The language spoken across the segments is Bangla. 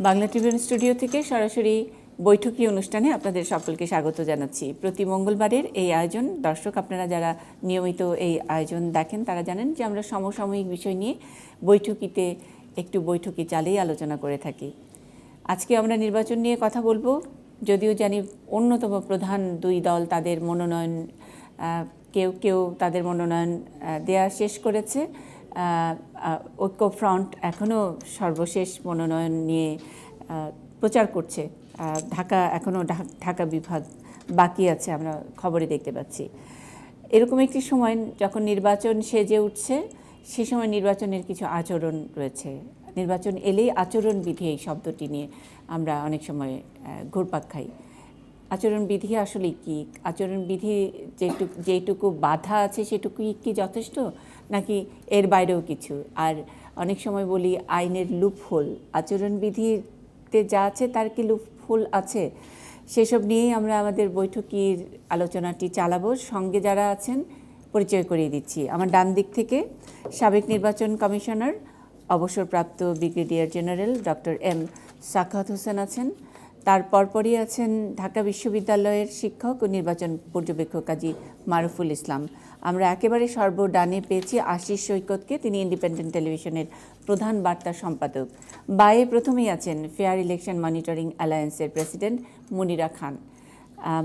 বাংলা ট্রিবিউন স্টুডিও থেকে সরাসরি বৈঠকি অনুষ্ঠানে আপনাদের সকলকে স্বাগত জানাচ্ছি। প্রতি মঙ্গলবারের এই আয়োজন, দর্শক আপনারা যারা নিয়মিত এই আয়োজন দেখেন তারা জানেন যে আমরা সমসাময়িক বিষয় নিয়ে বৈঠকিতে একটু বৈঠকি চালিয়ে আলোচনা করে থাকি। আজকে আমরা নির্বাচন নিয়ে কথা বলবো, যদিও জানি অন্যতম প্রধান দুই দল তাদের মনোনয়ন কেউ কেউ তাদের মনোনয়ন দেয়া শেষ করেছে। ঐক্যফ্রন্ট এখনও সর্বশেষ মনোনয়ন নিয়ে প্রচার করছে। এখনও ঢাকা বিভাগ বাকি আছে, আমরা খবরে দেখতে পাচ্ছি। এরকম একটি সময় যখন নির্বাচন সেজে উঠছে, সে সময় নির্বাচনের কিছু আচরণ রয়েছে। নির্বাচন এলেই আচরণবিধি এই শব্দটি নিয়ে আমরা অনেক সময় ঘুরপাক খাই। আচরণবিধি আসলে কি? আচরণবিধি যেটুকু বাধা আছে সেটুকুই কি যথেষ্ট, নাকি এর বাইরেও কিছু? আর অনেক সময় বলি আইনের লুপহোল, আচরণবিধিতে যা আছে তার কি লুপহোল আছে? সেসব নিয়েই আমরা আমাদের বৈঠকির আলোচনাটি চালাবো। সঙ্গে যারা আছেন পরিচয় করিয়ে দিচ্ছি। আমার ডান দিক থেকে সাবেক নির্বাচন কমিশনার, অবসরপ্রাপ্ত brigadier general doctor M Sakhawat Hossain আছেন। তার পরপরই আছেন ঢাকা বিশ্ববিদ্যালয়ের শিক্ষক ও নির্বাচন পর্যবেক্ষক কাজী মারুফুল ইসলাম। আমরা একেবারে সর্বডানে পেয়েছি আশিস সৈকতকে, তিনি ইন্ডিপেন্ডেন্ট টেলিভিশনের প্রধান বার্তা সম্পাদক। বায়ে প্রথমেই আছেন ফেয়ার ইলেকশন মনিটরিং অ্যালায়েন্সের প্রেসিডেন্ট মুনিরা খান।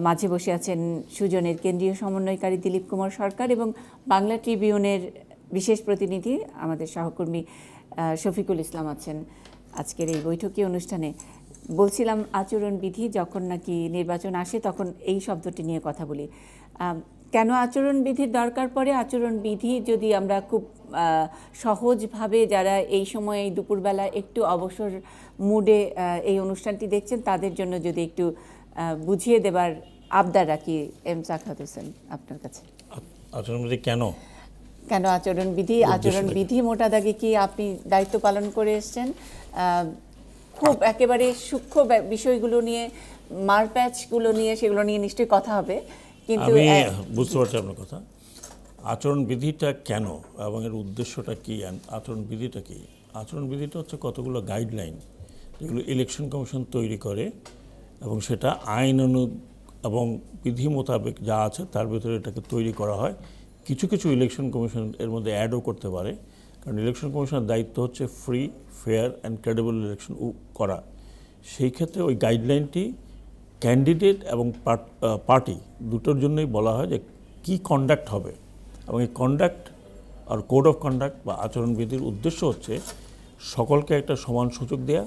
মাঝে বসে আছেন সুজনের কেন্দ্রীয় সমন্বয়কারী দিলীপ কুমার সরকার এবং বাংলা ট্রিবিউনের বিশেষ প্রতিনিধি আমাদের সহকর্মী শফিকুল ইসলাম আছেন আজকের এই বৈঠকি অনুষ্ঠানে। বলছিলাম আচরণবিধি, যখন নাকি নির্বাচন আসে তখন এই শব্দটি নিয়ে কথা বলি। কেন আচরণবিধির দরকার পড়ে? আচরণবিধি যদি আমরা খুব সহজভাবে, যারা এই সময় এই দুপুরবেলা একটু অবসর মুডে এই অনুষ্ঠানটি দেখছেন তাদের জন্য যদি একটু বুঝিয়ে দেবার আবদার রাখি এম সাখাওয়াত হোসেন আপনার কাছে। আচরণবিধি কেন আচরণবিধি মোটা দাগে কি আপনি দায়িত্ব পালন করে এসছেন? খুব একেবারে সূক্ষ্ম বিষয়গুলো নিয়ে, মারপ্যাচগুলো নিয়ে, সেগুলো নিয়ে নিশ্চয়ই কথা হবে, কিন্তু আমি বুঝতে পারছি আপনার কথা। আচরণবিধিটা কেন এবং এর উদ্দেশ্যটা কি, আচরণবিধিটা কি? আচরণবিধিটা হচ্ছে কতগুলো গাইডলাইন যেগুলো ইলেকশন কমিশন তৈরি করে এবং সেটা আইন এবং বিধি মোতাবেক যা আছে তার ভিতরে এটাকে তৈরি করা হয়। কিছু কিছু ইলেকশন কমিশন এর মধ্যে অ্যাডও করতে পারে, কারণ ইলেকশন কমিশনের দায়িত্ব হচ্ছে free, fair and credible election করা। সেই ক্ষেত্রে ওই গাইডলাইনটি ক্যান্ডিডেট এবং পার্টি দুটোর জন্যই বলা হয় যে কী কন্ডাক্ট হবে, এবং এই কন্ডাক্ট আর কোড অফ কন্ডাক্ট বা আচরণবিধির উদ্দেশ্য হচ্ছে সকলকে একটা সমান সুযোগ দেওয়া,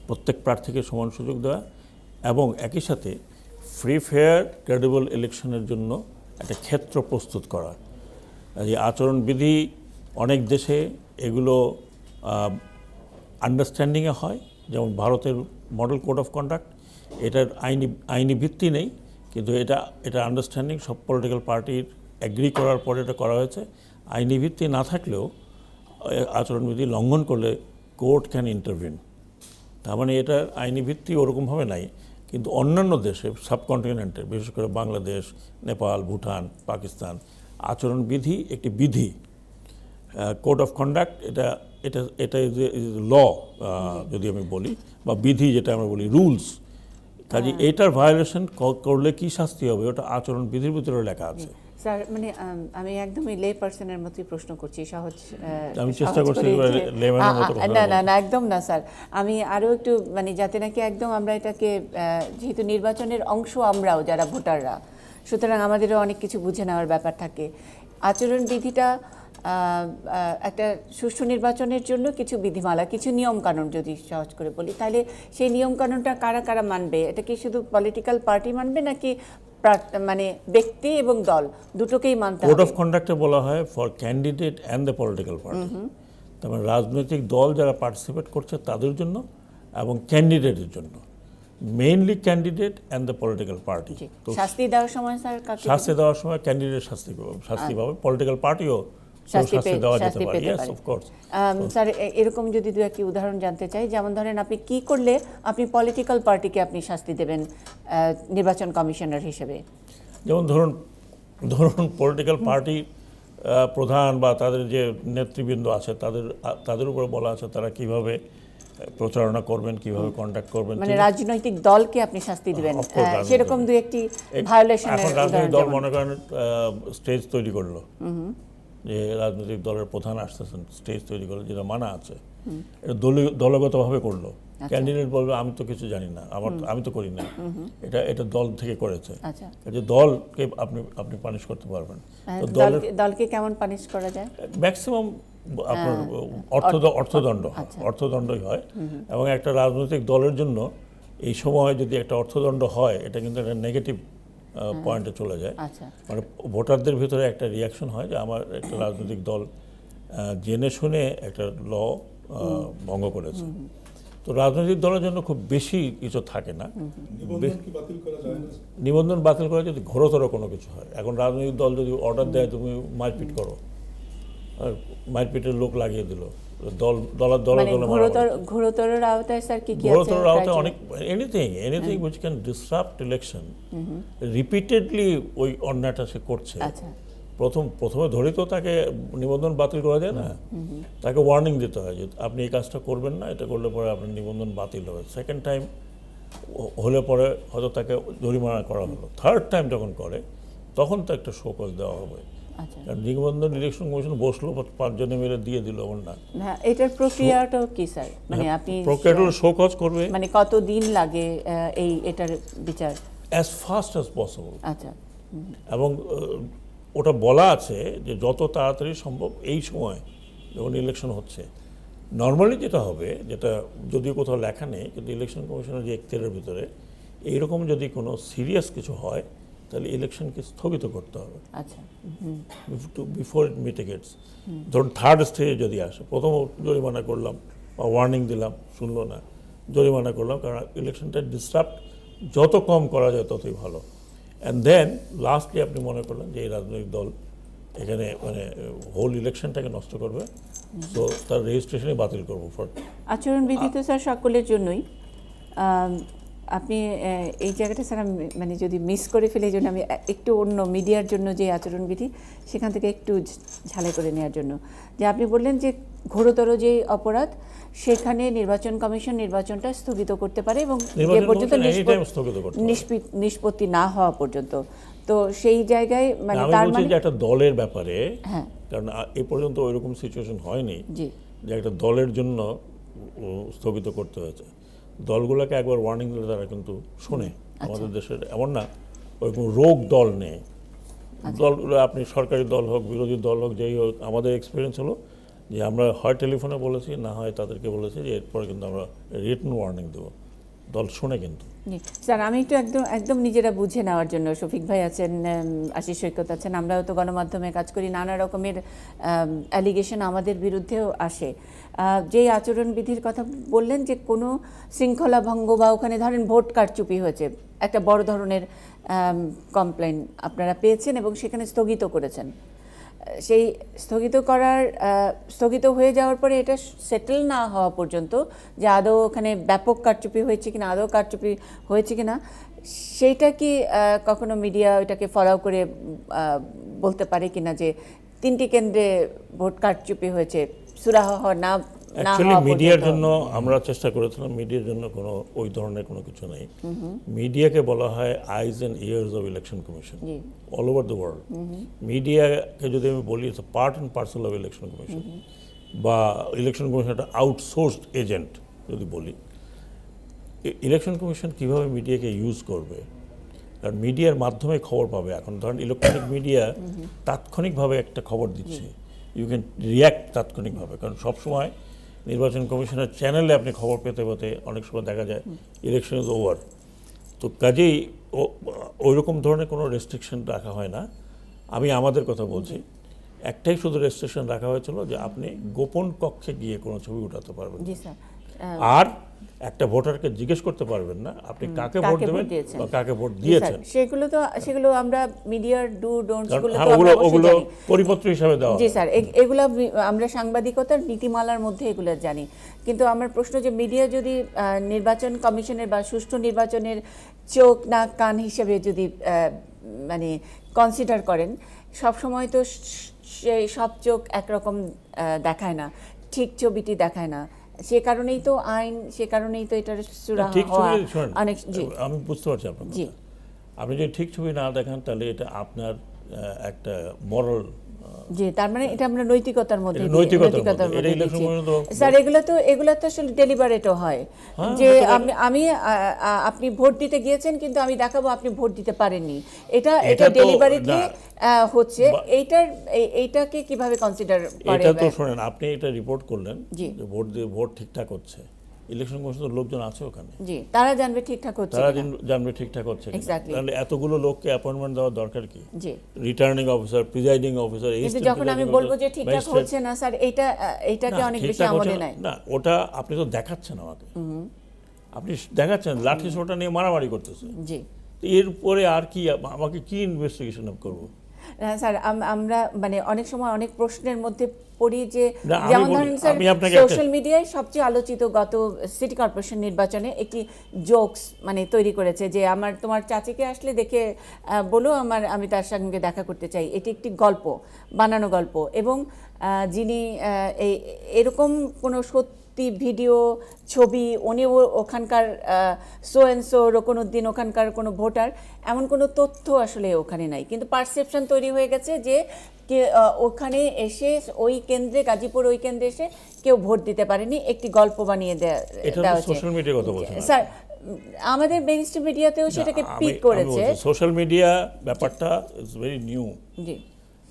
প্রত্যেক প্রার্থীকে সমান সুযোগ দেওয়া, এবং একই সাথে ফ্রি, ফেয়ার, ক্রেডিবল ইলেকশনের জন্য একটা ক্ষেত্র প্রস্তুত করা। এই আচরণবিধি অনেক দেশে এগুলো আন্ডারস্ট্যান্ডিংয়ে হয়, যেমন ভারতের মডেল কোড অফ কন্ডাক্ট। এটার আইনি ভিত্তি নেই, কিন্তু এটা আন্ডারস্ট্যান্ডিং সব পলিটিক্যাল পার্টির অ্যাগ্রি করার পরে এটা করা হয়েছে। আইনি ভিত্তি না থাকলেও আচরণবিধি লঙ্ঘন করলে কোর্ট ক্যান ইন্টারভিন। তার মানে এটার আইনি ভিত্তি ওরকমভাবে নাই, কিন্তু অন্যান্য দেশে, সাবকন্টিনেন্টে, বিশেষ করে বাংলাদেশ, নেপাল, ভুটান, পাকিস্তান, আচরণবিধি একটি বিধি, কোড অফ কন্ডাক্ট, এটা ল যদি আমি বলি, বা বিধি যেটা আমরা বলি রুলস। কাজে এটার ভায়োলেশন করলে কি শাস্তি হবে, ওটা আচরণবিধির ভিতরে লেখা আছে। স্যার, মানে আমি একদমই লে পার্সনের মতোই প্রশ্ন করছি, সহজ। আমি চেষ্টা করছি না একদম না স্যার, আমি আরও একটু যাতে নাকি একদম আমরা এটাকে, যেহেতু নির্বাচনের অংশ আমরাও যারা ভোটাররা, সুতরাং আমাদেরও অনেক কিছু বুঝে নেওয়ার ব্যাপার থাকে। আচরণবিধিটা একটা সুষ্ঠু নির্বাচনের জন্য কিছু বিধিমালা, কিছু নিয়মকানুন, যদি সহজ করে বলি, তাহলে সেই নিয়মকানুনটা কারা কারা মানবে? এটা কি শুধু পলিটিক্যাল পার্টি মানবে, নাকি ব্যক্তি এবং দল দুটোকেই মানতে হবে? কোড অফ কন্ডাক্টে বলা হয় for candidate and the political party. তার মানে রাজনৈতিক দল যারা পার্টিসিপেট করছে তাদের জন্য এবং ক্যান্ডিডেটের জন্য, mainly candidate and the political party. তো শাস্তি দেওয়ার সময় স্যার, শাস্তি দেওয়ার সময় ক্যান্ডিডেট শাস্তি পাবে, পলিটিক্যাল পার্টিও শাস্তি দেওয়া যেতে পারে। Yes, of course. স্যার, এরকম যদি দু একটি উদাহরণ জানতে চাই, যেমন ধরেন আপনি কি করলে আপনি পলিটিক্যাল পার্টিকে আপনি শাস্তি দেবেন নির্বাচন কমিশনার হিসেবে? যেমন ধরুন পলিটিক্যাল পার্টি প্রধান বা তাদের যে নেতৃবৃন্দ আছে তাদের উপরে বলা আছে তারা কিভাবে প্রচারণা করবেন, কিভাবে কন্ডাক্ট করবেন। মানে রাজনৈতিক দলকে আপনি শাস্তি দিবেন, Of course, রাজনৈতিক সেরকম দুই একটি ভায়োলেশনের এখন রাজনৈতিক দল মনে করেন স্টেজ তৈরি করলো, যে রাজনৈতিক দলের প্রধান আসতেছেন, স্টেজ তৈরি করলো, যেটা মানা আছে, এটা দলগতভাবে করলো। ক্যান্ডিডেট বলবে আমি তো কিছু জানি না, আমি তো করি না, এটা দল থেকে করেছে। আচ্ছা, যে দলকে আপনি পানিশ করতে পারবেন। তো দলকে কেমন পানিশ করা যায়? ম্যাক্সিমাম আপনার অর্থদণ্ডই হয়, এবং একটা রাজনৈতিক দলের জন্য এই সময় যদি একটা অর্থদণ্ড হয়, এটা কিন্তু একটা নেগেটিভ পয়েন্টে চলে যায়। আচ্ছা, মানে ভোটারদের ভিতরে একটা রিয়াকশন হয় যে আমার একটা রাজনৈতিক দল জেনে শুনে একটা ল ভঙ্গ করেছে। তো রাজনৈতিক দলের জন্য খুব বেশি কিছু থাকে না। নিবন্ধন বাতিল করা যদি ঘোরতর কোনো কিছু হয়, এখন রাজনৈতিক দল যদি অর্ডার দেয় তুমি মারপিট করো, আর মারপিটের লোক লাগিয়ে দিল, ঘোরতর আওতায় স্যার কি আছে? ঘোরতর আওতায় অনেক anything which can disrupt election, repeatedly ওই অন্যায়টা সে করছে। আচ্ছা, প্রথমে ধরে তো তাকে নিবন্ধন বাতিল করা যায় না, তাকে ওয়ার্নিং দিতে হয় যে আপনি এই কাজটা করবেন না, এটা করলে পরে আপনার নিবন্ধন বাতিল হবে। সেকেন্ড টাইম হলে পরে হয়তো তাকে জরিমানা করা হলো। থার্ড টাইম যখন করে তখন তো একটা শোকজ দেওয়া হবে। আচ্ছা, কারণ নিবন্ধন ইলেকশন কমিশন বসলো, 5 জনে মিলে দিয়ে দিল, এমন না। হ্যাঁ, এটার প্রক্রিয়াটা কি স্যার? মানে আপনি প্রক্রিয়াটা শোকজ করবে, মানে কত দিন লাগে এটার বিচার? As fast as possible. আচ্ছা, এবং ওটা বলা আছে যে যত তাড়াতাড়ি সম্ভব এই সময় যখন ইলেকশন হচ্ছে। নর্মালি যেটা হবে, যেটা যদিও কোথাও লেখা নেই, কিন্তু ইলেকশন কমিশনের যে এখতিয়ারের ভিতরে এইরকম যদি কোনো সিরিয়াস কিছু হয়, তাহলে ইলেকশনকে স্থগিত করতে হবে। আচ্ছা, বিফোর ইট মিটিগেটস। ধরুন থার্ড স্টেজে যদি আসে, প্রথম জরিমানা করলাম বা ওয়ার্নিং দিলাম, শুনলো না, জরিমানা করলাম, কারণ ইলেকশনটা ডিসরাপ্ট যত কম করা যায় ততই ভালো। অ্যান্ড দেন লাস্টলি আপনি মনে করলেন যে এই রাজনৈতিক দল এখানে মানে হোল ইলেকশনটাকে নষ্ট করবে, তো তার রেজিস্ট্রেশনই বাতিল করবো। আচরণবিধি তো স্যার সকলের জন্যই। আপনি এই জায়গাটা স্যার আমি মানে যদি মিস করে ফেলে, এই জন্য আমি একটু অন্য মিডিয়ার জন্য যে আচরণবিধি সেখান থেকে একটু ঝালাই করে নেওয়ার জন্য, যে আপনি বললেন যে ঘোরতর যে অপরাধ সেখানে নির্বাচন কমিশন নির্বাচনটা স্থগিত করতে পারে এবং যে পর্যন্ত নিষ্পত্তি না হওয়া পর্যন্ত। তো সেই জায়গায় মানে তার মানে একটা দলের ব্যাপারে, হ্যাঁ, কারণ এ পর্যন্ত ওইরকম সিচুয়েশন হয়নি যে একটা দলের জন্য স্থগিত করতে হয়েছে। দলগুলোকে একবার ওয়ার্নিং দিলে তারা কিন্তু শোনে। আমাদের দেশের এমন না ওইরকম রোগ দল নেই। দলগুলো আপনি সরকারি দল হোক, বিরোধী দল হোক, যেই হোক, আমাদের এক্সপিরিয়েন্স হলো যে আমরা হয় টেলিফোনে বলেছি, না হয় তাদেরকে বলেছি যে এরপরে কিন্তু আমরা রিটেন ওয়ার্নিং দেবো। দল শোনে কিন্তু। স্যার আমি একটু একদম নিজেরা বুঝে নেওয়ার জন্য, শফিক ভাই আছেন, আশিস সৈকত আছেন, আমরাও তো গণমাধ্যমে কাজ করি, নানা রকমের অ্যালিগেশন আমাদের বিরুদ্ধেও আসে। যেই আচরণবিধির কথা বললেন যে কোনো শৃঙ্খলা ভঙ্গ বা ওখানে ধরেন ভোট কারচুপি হয়েছে, একটা বড় ধরনের কমপ্লেন আপনারা পেয়েছেন এবং সেখানে স্থগিত করেছেন। সেই স্থগিত হয়ে যাওয়ার পরে এটা সেটেল না হওয়া পর্যন্ত যে আদৌ ওখানে ব্যাপক কারচুপি হয়েছে কিনা, আদৌ কারচুপি হয়েছে কিনা, সেইটা কি কখনো মিডিয়া এটাকে ফলো করে বলতে পারে কিনা যে 3টি কেন্দ্রে ভোট কারচুপি হয়েছে, সুরাহা না? অ্যাকচুয়ালি মিডিয়ার জন্য আমরা চেষ্টা করেছিলাম, মিডিয়ার জন্য কোনো ওই ধরনের কোনো কিছু নেই। মিডিয়াকে বলা হয় আইজ and years of election commission all over the world. মিডিয়াকে যদি আমি বলি it's part and parcel of election commission, বা ইলেকশন কমিশন একটা আউটসোর্সড এজেন্ট যদি বলি। ইলেকশন কমিশন কীভাবে মিডিয়াকে ইউজ করবে, কারণ মিডিয়ার মাধ্যমে খবর পাবে। এখন ধরেন ইলেকট্রনিক মিডিয়া তাৎক্ষণিকভাবে একটা খবর দিচ্ছে, ইউ ক্যান রিয়্যাক্ট তাৎক্ষণিকভাবে, কারণ সবসময় নির্বাচন কমিশনের চ্যানেলে আপনি খবর পেতে পেতে অনেক সময় দেখা যায় ইলেকশন ইজ ওভার। তো কাজেই ওইরকম ধরনের কোনো রেস্ট্রিকশন রাখা হয় না। আমি আমাদের কথা বলছি, একটাই শুধু রেস্ট্রিকশন রাখা হয়েছিল যে আপনি গোপন কক্ষে গিয়ে কোনো ছবি উঠাতে পারবেন, আর একটা ভোটারকে জিজ্ঞেস করতে পারবেন না আপনি কাকে ভোট দেবেন বা কাকে ভোট দিয়েছেন। সেগুলো আমরা মিডিয়ার ডোন্টস ওগুলো পরিপত্র হিসাবে দেওয়া। জি স্যার, এগুলো আমরা সাংবাদিকতার নীতিমালার মধ্যে এগুলো জানি। কিন্তু আমার প্রশ্ন যে মিডিয়া যদি নির্বাচন কমিশনের বা সুষ্ঠু নির্বাচনের চোখ নাক কান হিসেবে যদি মানে কনসিডার করেন, সবসময় তো সেই সব চোখ একরকম দেখায় না, ঠিক ছবিটি দেখায় না। সে কারণেই তো আইন, সে কারণেই তো এটার সুরাহা ঠিক হওয়া ছবি শোনেন, অনেক। জি আমি বুঝতে পারছি আপনার জি কথা। আপনি যদি ঠিক ছবি না দেখান তাহলে এটা আপনার একটা মরাল, জি, তার মানে এটা আমরা নৈতিকতার মধ্যে এটা দিয়ে- নৈতিকতার নৈতিকতার মধ্যে, এটা মধ্যে ইলেকশন দিচ্ছি। কমিশন স্যার এগুলো তো আসলে ডেলিবারেটও হয় হ্যাঁ, যে হতে পারে। আমি আপনি ভোট দিতে গিয়েছেন কিন্তু আমি দেখাবো আপনি ভোট দিতে পারেননি, এটা এটা তো ডেলিবারেটলি না। হচ্ছে। এইটাকে কিভাবে কনসিডার করে? এটা তো শোনেন, আপনি এটা রিপোর্ট করলেন জি যে ভোট ঠিকঠাক হচ্ছে, ইলেকশন কমিশনের লোকজন আছে ওখানে, জি, তারা জানবে ঠিকঠাক হচ্ছে তারা কিনা। জানবে ঠিকঠাক হচ্ছে কিনা। Exactly. তাহলে এতগুলো লোককে অ্যাপয়েন্টমেন্ট দেওয়ার দরকার কি? জি, রিটার্নিং অফিসার, প্রিজাইডিং অফিসার, কিন্তু যখন আমি বলবো যে ঠিকঠাক হচ্ছে না স্যার, এইটাকে অনেক বেশি আমলে নেয়। না, ওটা আপনি তো দেখাচ্ছেন আমাকে, আপনি দেখাচ্ছেন লাঠি সোটা নিয়ে মারামারি করতেছে, জি তো এরপরে আর কি আমাকে কি ইনভেস্টিগেশন করব? স্যার, আমরা মানে অনেক সময় অনেক প্রশ্নের মধ্যে পড়ি যে না, আমি যেমন বলি, ধরেন স্যার, আমি আপনাকে একটা- সোশ্যাল মিডিয়ায় সবচেয়ে আলোচিত গত সিটি কর্পোরেশন নির্বাচনে একটি জোকস মানে তৈরি করেছে যে তোমার চাচিকে আসলে দেখে বলো আমি তার সঙ্গে দেখা করতে চাই। এটি একটি গল্প, বানানো গল্প, এবং যিনি এরকম কোনো সত্যি ভিডিও, ছবি, উনিও ওখানকার সো অ্যান্ড সো রকনউদ্দিন ওখানকার কোনো ভোটার, এমন কোনো তথ্য আসলে ওখানে নাই, কিন্তু পারসেপশন তৈরি হয়ে গেছে যে ওখানে এসে ওই কেন্দ্রে, গাজীপুর ওই কেন্দ্রে এসে কেউ ভোট দিতে পারেনি, একটি গল্প বানিয়ে দেওয়া হচ্ছে। সোশ্যাল মিডিয়ার কথা বলছেন স্যার, আমাদের মেইনস্ট্রিম মিডিয়াতেও সেটাকে পিক করেছে। সোশ্যাল মিডিয়া ব্যাপারটা ইজ ভেরি নিউ জি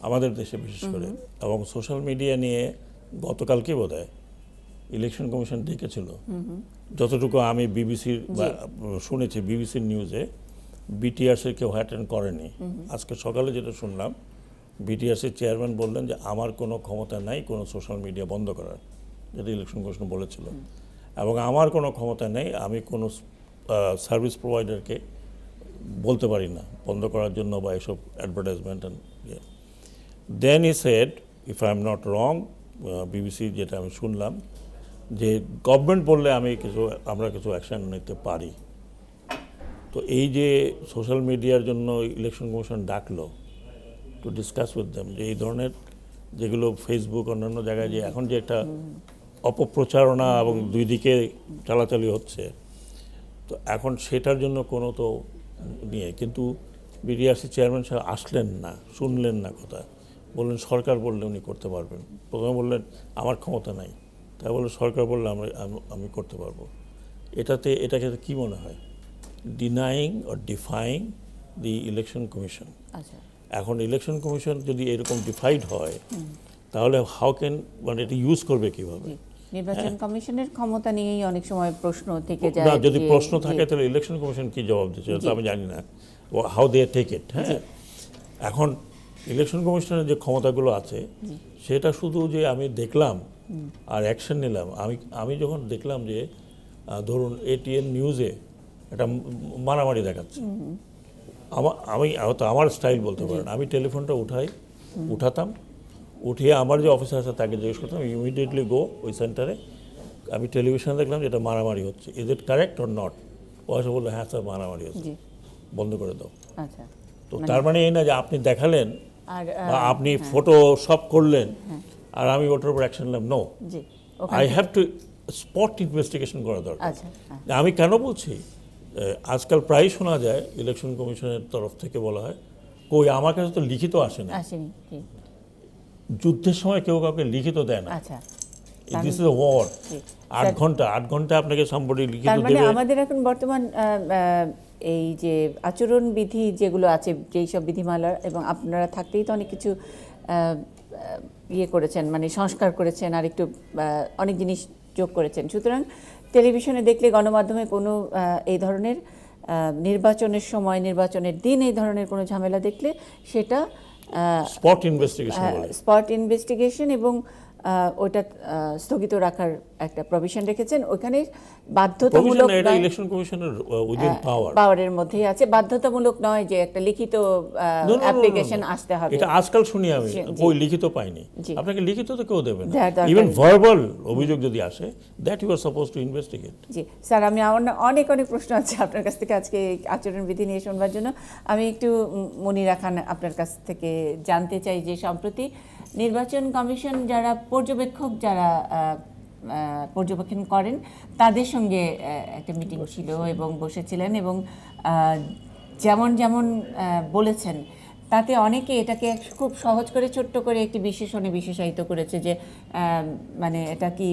আমাদের দেশে বিশেষ করে, এবং সোশ্যাল মিডিয়া নিয়ে গতকালকে বোধহয় ইলেকশন কমিশন ডেকেছিল, যতটুকু আমি বিবিসির শুনেছি, বিবিসির নিউজে বিটিআরসির কেউ অ্যাটেন্ড করেনি। আজকে সকালে যেটা শুনলাম, বিটিআরসির চেয়ারম্যান বললেন যে আমার কোনো ক্ষমতা নাই কোনো সোশ্যাল মিডিয়া বন্ধ করার, যেটা ইলেকশন কমিশন বলেছিল, এবং আমার কোনো ক্ষমতা নেই, আমি কোনো সার্ভিস প্রোভাইডারকে বলতে পারি না বন্ধ করার জন্য বা এসব অ্যাডভার্টাইজমেন্ট অ্যান্ড ইয়ে। Then he said, if I am not wrong, BBC যেটা আমি শুনলাম, যে গভর্নমেন্ট বললে আমরা কিছু অ্যাকশন নিতে পারি। তো এই যে সোশ্যাল মিডিয়ার জন্য ইলেকশন কমিশন ডাকলো টু ডিসকাস উইথ দেম, যে এই ধরনের যেগুলো ফেসবুক অন্যান্য জায়গায় যে এখন যে একটা অপপ্রচারণা এবং দুই দিকে চালাচালি হচ্ছে, তো এখন সেটার জন্য কোনো তো নিয়ে, কিন্তু বিডিআরসি চেয়ারম্যান সাহেব আসলেন না, শুনলেন না কথা, বললেন সরকার বললে উনি করতে পারবেন। প্রথমে বললেন আমার ক্ষমতা নাই, তাই বললেন সরকার বললে আমি করতে পারবো। এটাকে কি মনে হয়? Denying or defying the election commission. আচ্ছা, এখন ইলেকশন কমিশন যদি এরকম ডিফাইড হয়, তাহলে মানে এটা ইউজ করবে কিভাবে? নির্বাচন কমিশনের ক্ষমতা নিয়েই অনেক সময় প্রশ্ন থেকে যায়। না, যদি প্রশ্ন থাকে তাহলে ইলেকশন কমিশন কি জবাব দিচ্ছে তো আমি জানি না, হাউ দে টেক ইট। হ্যাঁ, এখন ইলেকশন কমিশনের যে ক্ষমতাগুলো আছে সেটা শুধু যে আমি দেখলাম আর অ্যাকশন নিলাম। আমি যখন দেখলাম যে ধরুন এটিএন নিউজে একটা মারামারি দেখাচ্ছে, আমার স্টাইল বলতে পারেন, আমি টেলিফোনটা উঠাতাম, উঠিয়ে আমার যে অফিসার আছে তাকে জিজ্ঞেস করতাম, ইমিডিয়েটলি গো ওই সেন্টারে, আমি টেলিভিশনে দেখলাম যে এটা মারামারি হচ্ছে, is it correct or not? ও এসে বললো হ্যাঁ স্যার মারামারি হচ্ছে, বন্ধ করে দাও। আচ্ছা, তো তার মানে এই না যে আপনি দেখালেন আর বা আপনি ফটো সব করলেন আর আমি ওটার উপর অ্যাকশন নিলাম, নো, জি I have to spot investigation করা দরকার। আচ্ছা, আমি কেন বলছি, আজকাল প্রায়ই শোনা যায় ইলেকশন কমিশনের তরফ থেকে বলা হয়, কই আমার কাছে তো লিখিত আসে না। আসেনি। জি, যুদ্ধের সময় কেউ কাউকে লিখিত দেয় না। আচ্ছা, দিস ইজ এ ওয়ার। জি। 8 ঘন্টা আপনাকে সম্পর্কে লিখিত তার মানে দেবে। আমাদের এখন বর্তমান এই যে আচরণবিধি যেগুলো আছে, যেই সব বিধিমালা, এবং আপনারা থাকতেই তো অনেক কিছু ইয়ে করেছেন, মানে সংস্কার করেছেন, আর একটু অনেক জিনিস যোগ করেছেন। সুতরাং টেলিভিশনে দেখলে, গণমাধ্যমে কোনো এই ধরনের নির্বাচনের সময়, নির্বাচনের দিন এই ধরনের কোনো ঝামেলা দেখলে সেটা স্পট ইনভেস্টিগেশন বলে। স্পট ইনভেস্টিগেশন, এবং ওটা স্থগিত রাখার একটা প্রভিশন রেখেছেন। ওখানে বাধ্যতামূলক এটা ইলেকশন কমিশনের উইদিন পাওয়ারের মধ্যেই আছে, বাধ্যতামূলক নয় যে একটা লিখিত অ্যাপ্লিকেশন আসতে হবে। এটা আজকাল শুনি আমি, ওই লিখিত পাইনি। আপনাকে লিখিত তো কেউ দেবে না, দেওয়ার দরকার ইভেন ভার্বাল অভিযোগ যদি আসে, that you are suppose to investigate. জি স্যার, আমি অনেক প্রশ্ন আছে আপনার কাছ থেকে আজকে আচরণবিধি নিয়ে শুনবার জন্য। আমি একটু মনিরা খান আপনার কাছ থেকে জানতে চাই যে সম্প্রতি নির্বাচন কমিশন যারা পর্যবেক্ষক যারা পর্যবেক্ষণ করেন তাদের সঙ্গে একটা মিটিং ছিল এবং বসেছিলেন এবং যেমন যেমন বলেছেন তাতে অনেকে এটাকে খুব সহজ করে ছোট্ট করে একটি বিশেষণে বিশেষায়িত করেছে যে মানে এটা কি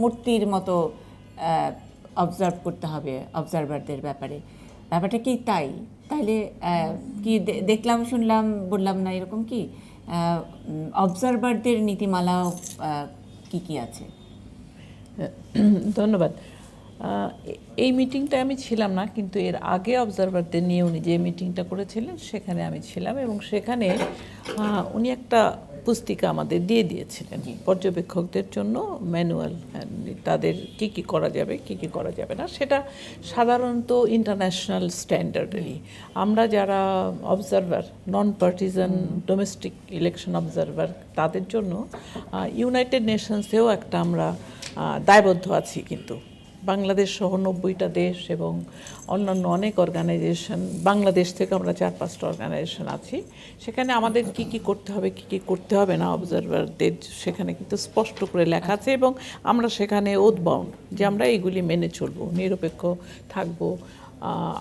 মূর্তির মতো অবজার্ভ করতে হবে অবজারভারদের ব্যাপারটা কি তাই? তাইলে কি দেখলাম শুনলাম বললাম না, এরকম কি অবজারভারদের নীতিমালাও কি কি আছে? ধন্যবাদ। এই মিটিংটায় আমি ছিলাম না, কিন্তু এর আগে অবজারভারদের নিয়ে উনি যে মিটিংটা করেছিলেন সেখানে আমি ছিলাম এবং সেখানে উনি একটা পুস্তিকা আমাদের দিয়ে দিয়েছিলেন পর্যবেক্ষকদের জন্য, ম্যানুয়াল, তাদের কি কি করা যাবে কি কি করা যাবে না। সেটা সাধারণত ইন্টারন্যাশনাল স্ট্যান্ডার্ডেরই। আমরা যারা অবজারভার, নন পার্টিজান ডোমেস্টিক ইলেকশন অবজারভার, তাদের জন্য ইউনাইটেড নেশনসেও একটা আমরা দায়বদ্ধ আছি। কিন্তু বাংলাদেশ সহ 90টা দেশ এবং অন্যান্য অনেক অর্গানাইজেশন, বাংলাদেশ থেকে আমরা 4-5টা অর্গানাইজেশন আছি, সেখানে আমাদের কি কি করতে হবে কি কি করতে হবে না অবজারভারদের সেখানে কিন্তু স্পষ্ট করে লেখা আছে এবং আমরা সেখানে ওথ বাউন্ড যে আমরা এইগুলি মেনে চলবো, নিরপেক্ষ থাকবো,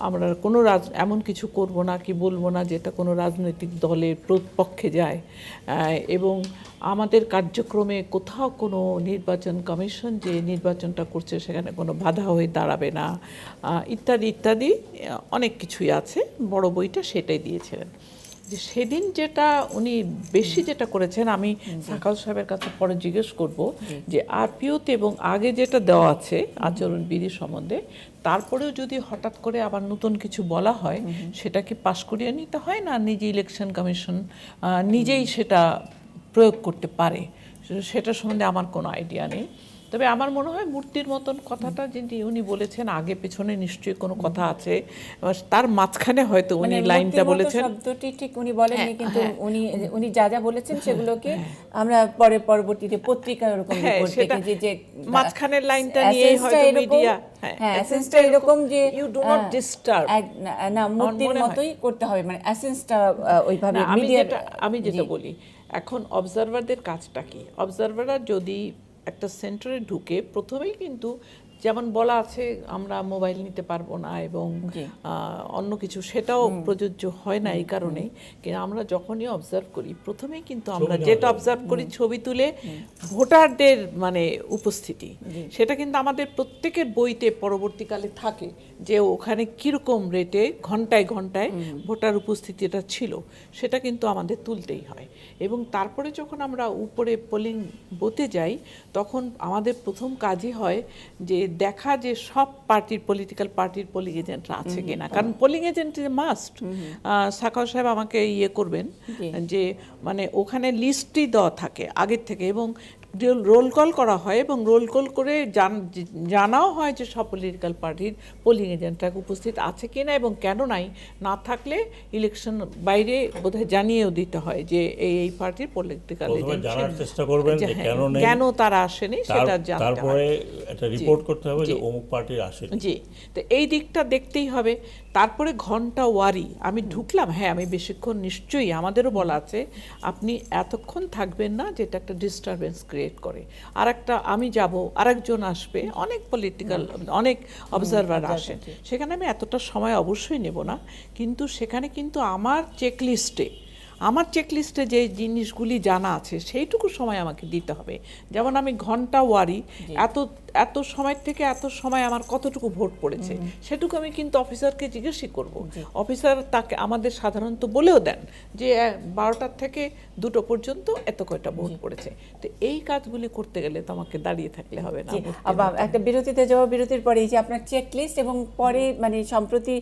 আমরা কোনো এমন কিছু করব না কি বলবো না যেটা কোনো রাজনৈতিক দলের পক্ষে যায়, এবং আমাদের কার্যক্রমে কোথাও কোনো নির্বাচন কমিশন যে নির্বাচনটা করছে সেখানে কোনো বাধা হয়ে দাঁড়াবে না, ইত্যাদি ইত্যাদি অনেক কিছুই আছে। বড় বইটা সেটাই দিয়েছিলেন। যে সেদিন যেটা উনি বেশি যেটা করেছেন, আমি সাকাল সাহেবের কাছে পরে জিজ্ঞেস করব যে আরপিওতে এবং আগে যেটা দেওয়া আছে আচরণবিধি সম্বন্ধে, তারপরেও যদি হঠাৎ করে আবার নতুন কিছু বলা হয় সেটা কি পাশ করিয়ে নিতে হয় না নিজে ইলেকশন কমিশন নিজেই সেটা প্রয়োগ করতে পারে, সেটা সম্বন্ধে আমার কোনো আইডিয়া নেই। তবে আমার মনে হয় মূর্তির মতন কথাটা যদি উনি বলেছেন, আগে পেছনে নিশ্চয়ই কোনো কথা আছে, তার মাঝখানে হয়তো উনি লাইনটা বলেছেন, শব্দটি ঠিক উনি বলেননি, কিন্তু উনি যা যা বলেছেন সেগুলোকে আমরা পরবর্তীতে পত্রিকায় এরকম রিপোর্ট দেখেছি যে মাঝখানের লাইনটা নিয়েই হয়তো মিডিয়া এসেন্সটা এরকম যে ইউ ডু নট ডিস্টার্ব, না মূর্তির মতোই করতে হবে, মানে এসেন্সটা ওইভাবে আমি যেটা বলি এখন অবজারভারদের কাজটা কি, অবজারভাররা যদি একটা সেন্টারে ঢুকে প্রথমেই কিন্তু যেমন বলা আছে আমরা মোবাইল নিতে পারবো না এবং অন্য কিছু, সেটাও প্রযোজ্য হয় না এই কারণেই। কিন্তু আমরা যখনই অবজার্ভ করি প্রথমেই কিন্তু আমরা যেটা অবজার্ভ করি ছবি তুলে ভোটারদের মানে উপস্থিতি, সেটা কিন্তু আমাদের প্রত্যেকের বইতে পরবর্তীকালে থাকে যে ওখানে কীরকম রেটে ঘন্টায় ঘন্টায় ভোটার উপস্থিতিটা ছিল, সেটা কিন্তু আমাদের তুলতেই হয়। এবং তারপরে যখন আমরা উপরে পোলিং বুথে যাই তখন আমাদের প্রথম কাজই হয় যে দেখা যে সব পার্টির পলিটিক্যাল পার্টির পোলিং এজেন্টরা আছে কিনা, কারণ পোলিং এজেন্ট মাস্ট। সাখাও সাহেব আমাকে করবেন যে মানে ওখানে লিস্টই দেওয়া থাকে আগের থেকে এবং রোল কল করা হয় এবং রোল কল করে জানাও হয় যে সব পলিটিক্যাল পার্টির পোলিং এজেন্টরা উপস্থিত আছে কিনা এবং কেন নাই, না থাকলে ইলেকশন বাইরে বোধহয় জানিয়েও দিতে হয় যে এই পার্টির পলিটিক্যাল এজেন্ট জানার চেষ্টা করবেন যে কেন তারা আসেনি সেটা জানতে হবে, তারপরে এটা রিপোর্ট করতে হবে যে অমুক পার্টির আসেনি। জি, তো এই দিকটা দেখতেই হবে। তারপরে ঘন্টা ওয়ারি আমি ঢুকলাম, হ্যাঁ আমি বেশিক্ষণ নিশ্চয়ই, আমাদেরও বলা আছে আপনি এতক্ষণ থাকবেন না যেটা একটা ডিস্টারবেন্স ক্রিয়েট করে, আর একটা আমি যাব আরেকজন আসবে, অনেক পলিটিক্যাল অনেক অবজারভার আসে, সেখানে আমি এতটা সময় অবশ্যই নেব না। কিন্তু সেখানে কিন্তু আমার চেকলিস্টে যে জিনিসগুলি জানা আছে সেইটুকু সময় আমাকে দিতে হবে। যেমন আমি ঘন্টা ওয়ারি এত সময় থেকে এত সময় আমার কতটুকু ভোট পড়েছে সেটুকু আমি কিন্তু অফিসারকে জিজ্ঞেসই করব। অফিসার তাকে আমাদের সাধারণত বলেও দেন যে 12টার থেকে 2টো পর্যন্ত এত কয়টা ভোট পড়েছে। তো এই কাজগুলি করতে গেলে তো আমাকে দাঁড়িয়ে থাকলে হবে না। আবার একটা বিরতিতে যাওয়া, বিরতির পরে এই যে আপনার চেকলিস্ট এবং পরে মানে সম্প্রতি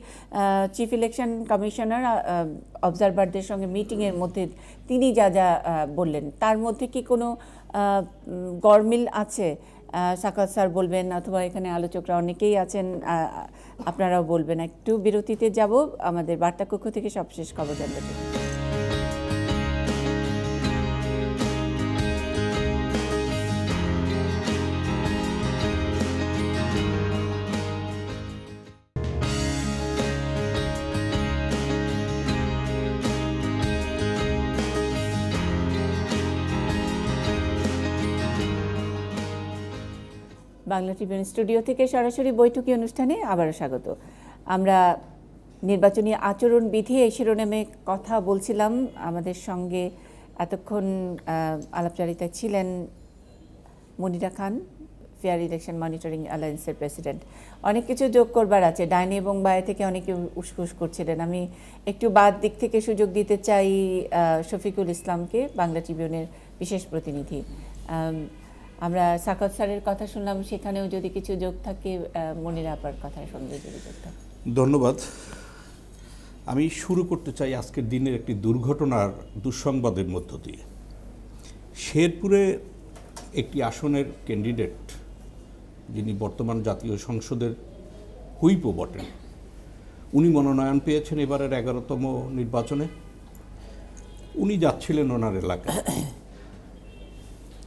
চিফ ইলেকশন কমিশনার অবজারভারদের সঙ্গে মিটিংয়ের মধ্যে তিনি যা যা বললেন তার মধ্যে কি কোনো গরমিল আছে? সাকাত স্যার বলবেন অথবা এখানে আলোচকরা অনেকেই আছেন, আপনারাও বলবেন। একটু বিরতিতে যাব, আমাদের বার্তা কক্ষ থেকে সবশেষ খবর জানতে। বাংলা ট্রিবিউন স্টুডিও থেকে সরাসরি বৈঠকি অনুষ্ঠানে আবারও স্বাগত। আমরা নির্বাচনী আচরণবিধি এই শিরোনামে কথা বলছিলাম। আমাদের সঙ্গে এতক্ষণ আলাপচারিতায় ছিলেন মনিরা খান, ফেয়ার ইলেকশন মনিটরিং অ্যালায়েন্সের প্রেসিডেন্ট। অনেক কিছু যোগ করবার আছে, ডাইনি এবং বায়ে থেকে অনেকে উসকুস করছিলেন। আমি একটু বাদ দিক থেকে সুযোগ দিতে চাই শফিকুল ইসলামকে, বাংলা ট্রিবিউনের বিশেষ প্রতিনিধি। আমরা সাকাত স্যারের কথা শুনলাম, সেখানেও যদি কিছু যোগ থাকে মনিরা আপার কথার সঙ্গে যদি যোগ থাকে। ধন্যবাদ। আমি শুরু করতে চাই আজকের দিনের একটি দুর্ঘটনার দুঃসংবাদের মধ্য দিয়ে। শেরপুরে একটি আসনের ক্যান্ডিডেট, যিনি বর্তমান জাতীয় সংসদের হুইপও বটেন, উনি মনোনয়ন পেয়েছেন এবারের 11তম নির্বাচনে। উনি যাচ্ছিলেন ওনার এলাকায়,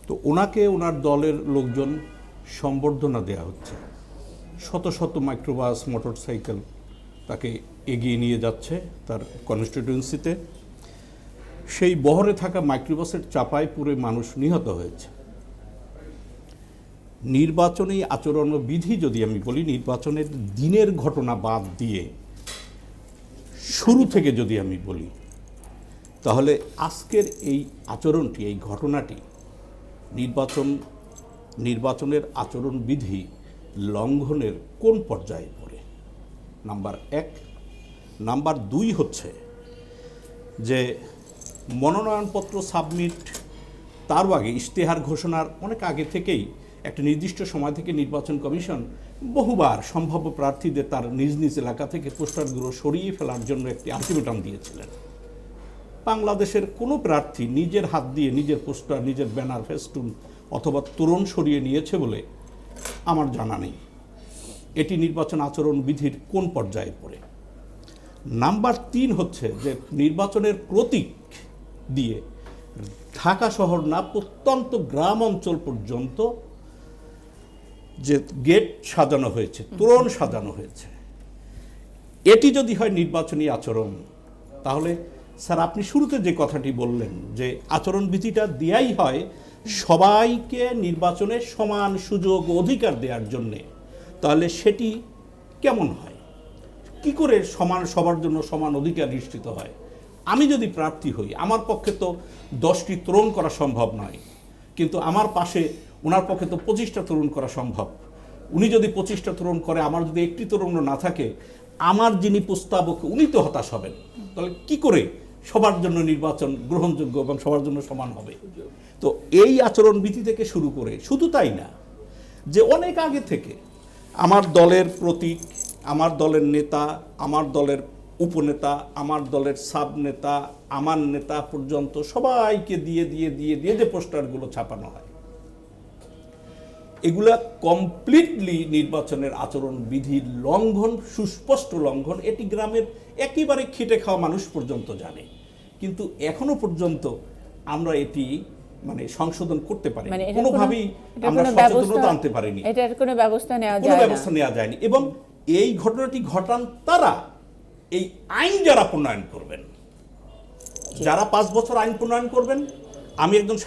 তো ওনাকে ওনার দলের লোকজন সম্বর্ধনা দেয়া হচ্ছে। শত শত মাইক্রোবাস, মোটরসাইকেল তাকে এগিয়ে নিয়ে যাচ্ছে তার কনস্টিটিউয়েন্সিতে। সেই বহরে থাকা মাইক্রোবাসের চাপায় পুরো মানুষ নিহত হয়েছে। নির্বাচনী আচরণবিধি যদি আমি বলি, নির্বাচনের দিনের ঘটনা বাদ দিয়ে শুরু থেকে যদি আমি বলি, তাহলে আজকের এই আচরণটি, এই ঘটনাটি নির্বাচনের আচরণবিধি লঙ্ঘনের কোন পর্যায়ে পড়ে? নাম্বার 1। নাম্বার 2 হচ্ছে যে মনোনয়নপত্র সাবমিট, তার আগে ইশতেহার ঘোষণার অনেক আগে থেকেই একটা নির্দিষ্ট সময় থেকে নির্বাচন কমিশন বহুবার সম্ভাব্য প্রার্থীদের তার নিজ নিজ এলাকা থেকে পোস্টারগুলো সরিয়ে ফেলার জন্য একটি আলটিমেটাম দিয়েছিলেন। বাংলাদেশের কোনো প্রার্থী নিজের হাত দিয়ে নিজের পোস্টার, নিজের ব্যানার, ফেস্টুন অথবা তোরণ সরিয়ে নিয়েছে বলে আমার জানা নেই। এটি নির্বাচন আচরণ বিধির কোন পর্যায়ে পড়ে? নাম্বার 3 হচ্ছে যে নির্বাচনের প্রতীক দিয়ে ঢাকা শহর না, প্রত্যন্ত গ্রাম অঞ্চল পর্যন্ত যে গেট সাজানো হয়েছে, তোরণ সাজানো হয়েছে, এটি যদি হয় নির্বাচনী আচরণ, তাহলে স্যার আপনি শুরুতে যে কথাটি বললেন যে আচরণবিধিটা দেয়াই হয় সবাইকে নির্বাচনে সমান সুযোগ ও অধিকার দেওয়ার জন্যে, তাহলে সেটি কেমন হয়? কি করে সবার জন্য সমান অধিকার নিশ্চিত হয়? আমি যদি প্রার্থী হই, আমার পক্ষে তো 10টি তোরণ করা সম্ভব নয়, কিন্তু আমার পাশে ওনার পক্ষে তো 25টা তোরণ করা সম্ভব। উনি যদি 25টা তোরণ করে, আমার যদি একটি তোরণও না থাকে, আমার যিনি প্রস্তাবক উনি তো হতাশ হবেন। তাহলে কি করে সবার জন্য নির্বাচন গ্রহণযোগ্য এবং সবার জন্য সমান হবে? তো এই আচরণবিধি থেকে শুরু করে, শুধু তাই না, যে অনেক আগে থেকে আমার দলের প্রতীক, আমার দলের নেতা, আমার দলের উপনেতা, আমার দলের সাব নেতা, আমার নেতা পর্যন্ত সবাইকে দিয়ে দিয়ে দিয়ে দিয়ে যে পোস্টারগুলো ছাপানো হয়, এগুলা কমপ্লিটলি নির্বাচনের আচরণ বিধির লঙ্ঘন, সুস্পষ্ট লঙ্ঘন। এটি গ্রামের একেবারে খেটে খাওয়া মানুষ পর্যন্ত জানে, কিন্তু এখনো পর্যন্ত আমরা এটি সংশোধন করতে পারি, কোনোভাবেই আমরা সচেতনতা আনতে পারিনি, এটার কোনো ব্যবস্থা নেওয়া যায়নি। এবং এই ঘটনাটি ঘটান তারা, এই আইন যারা প্রণয়ন করবেন, যারা 5 বছর আইন প্রণয়ন করবেন, আমি একজন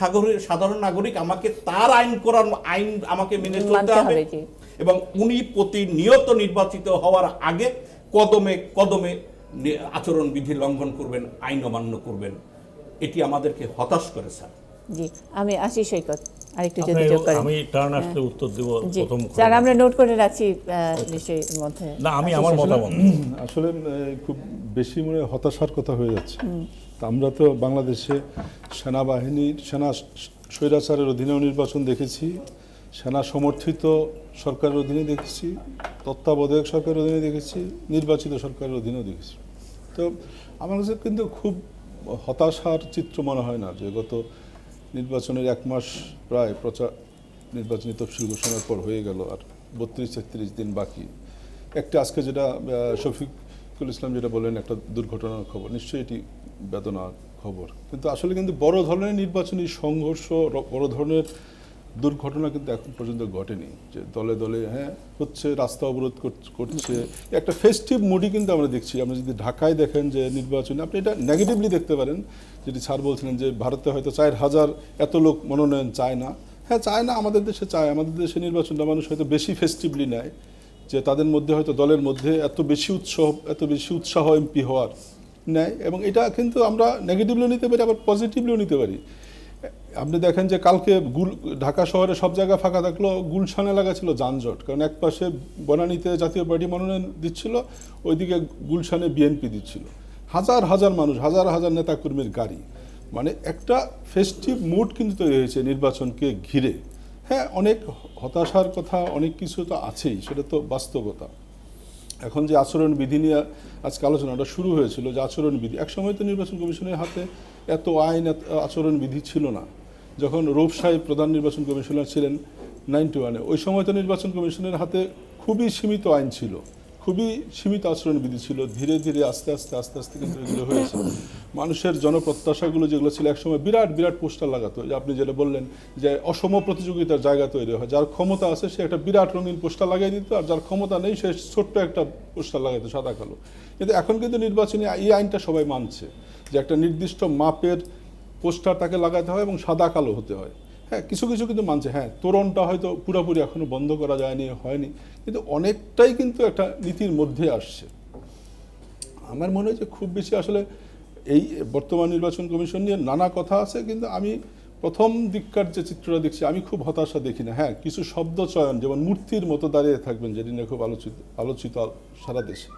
সাধারণ নাগরিক, আমাকে তার আইন আমাকে মেনে চলতে হবে। এবং উনি প্রতিনিয়ত নির্বাচিত হওয়ার আগে কদমে কদমে আচরণ বিধি লঙ্ঘন করবেন, আইন অমান্য করবেন। এটি আমাদেরকে হতাশ করে স্যার। জি, আমি আশিস সৈকত আরেকটু যদি যোগ করেন। আমি টার্ন আসলে উত্তর দেব প্রথম। স্যার আমরা নোট করে রাখছি নিশ্চয়ই মধ্যে। না, আমি আমার মতামত আসলে খুব বেশি হতাশার কথা হয়ে যাচ্ছে। আমরা তো বাংলাদেশে সেনাবাহিনীর স্বৈরাচারের অধীনেও নির্বাচন দেখেছি, সেনা সমর্থিত সরকারের অধীনে দেখেছি, তত্ত্বাবধায়ক সরকারের অধীনে দেখেছি, নির্বাচিত সরকারের অধীনেও দেখেছি। তো আমার কাছে কিন্তু খুব হতাশার চিত্র মনে হয় না যে গত নির্বাচনের 1 মাস প্রায় নির্বাচনী তফসিল ঘোষণার পর হয়ে গেল, আর 32-33 দিন বাকি। একটা আজকে যেটা শফিকুল ইসলাম যেটা বললেন, একটা দুর্ঘটনার খবর, নিশ্চয়ই এটি বেদনার খবর, কিন্তু আসলে কিন্তু বড় ধরনের নির্বাচনী সংঘর্ষ, বড় ধরনের দুর্ঘটনা কিন্তু এখন পর্যন্ত ঘটেনি। যে দলে দলে হচ্ছে, রাস্তা অবরোধ করছে, একটা ফেস্টিভ মুডই কিন্তু আমরা দেখছি। আমরা যদি ঢাকায় দেখেন যে নির্বাচনে, আপনি এটা নেগেটিভলি দেখতে পারেন, যেটি স্যার বলছিলেন যে ভারতে হয়তো 4000 এত লোক মনোনয়ন চায় না, হ্যাঁ, চায় না, আমাদের দেশে চায়। আমাদের দেশে নির্বাচনটা মানুষ হয়তো বেশি ফেস্টিভলি নেয়, যে তাদের মধ্যে হয়তো দলের মধ্যে এত বেশি উৎসাহ এমপি হওয়ার নেয়, এবং এটা কিন্তু আমরা নেগেটিভলিও নিতে পারি, আবার পজিটিভলিও নিতে পারি। আপনি দেখেন যে কালকে ঢাকা শহরে সব জায়গা ফাঁকা থাকলো, গুলশান এলাকা ছিল যানজট, কারণ এক পাশে বনানীতে জাতীয় পার্টি মনোনয়ন দিচ্ছিল, ওইদিকে গুলশানে বিএনপি দিচ্ছিল। হাজার হাজার মানুষ, হাজার হাজার নেতাকর্মীর গাড়ি, মানে একটা ফেস্টিভ মুড কিন্তু তৈরি হয়েছে নির্বাচনকে ঘিরে। হ্যাঁ, অনেক হতাশার কথা, অনেক কিছু তো আছেই, সেটা তো বাস্তবতা। এখন যে আচরণবিধি নিয়ে আজকে আলোচনাটা শুরু হয়েছিল, যে আচরণবিধি, একসময় তো নির্বাচন কমিশনের হাতে এত আইন, এত আচরণবিধি ছিল না। যখন রৌফ সাহেব প্রধান নির্বাচন কমিশনার ছিলেন 91-এ, ওই সময় তো নির্বাচন কমিশনের হাতে খুবই সীমিত আইন ছিল, খুবই সীমিত আচরণবিধি ছিল। ধীরে ধীরে আস্তে আস্তে কিন্তু এগুলো হয়েছে। মানুষের জনপ্রত্যাশাগুলো যেগুলো ছিল, একসময় বিরাট বিরাট পোস্টার লাগাতো, যে আপনি যেটা বললেন যে অসম প্রতিযোগিতার জায়গা তৈরি হয়, যার ক্ষমতা আছে সে একটা বিরাট রঙিন পোস্টার লাগিয়ে দিত, আর যার ক্ষমতা নেই সে ছোট্ট একটা পোস্টার লাগাইতো সাদা কালো। কিন্তু এখন কিন্তু নির্বাচনী এই আইনটা সবাই মানছে, যে একটা নির্দিষ্ট মাপের পোস্টার তাকে লাগাতে হয় এবং সাদা কালো হতে হয়। হ্যাঁ, কিছু কিছু কিন্তু মানছে। হ্যাঁ, তোরণটা হয়তো পুরোপুরি এখনো বন্ধ করা যায়নি, হয়নি, কিন্তু অনেকটাই কিন্তু একটা নীতির মধ্যে আসছে। আমার মনে হয় যে খুব বেশি আসলে এই বর্তমান নির্বাচন কমিশন নিয়ে নানা কথা আছে, কিন্তু আমি প্রথম দিককার যে চিত্রটা দেখছি, আমি খুব হতাশা দেখি না। হ্যাঁ, কিছু শব্দ চয়ন, যেমন মূর্তির মতো দাঁড়িয়ে থাকবেন, যেটি নিয়ে খুব আলোচিত সারা দেশে,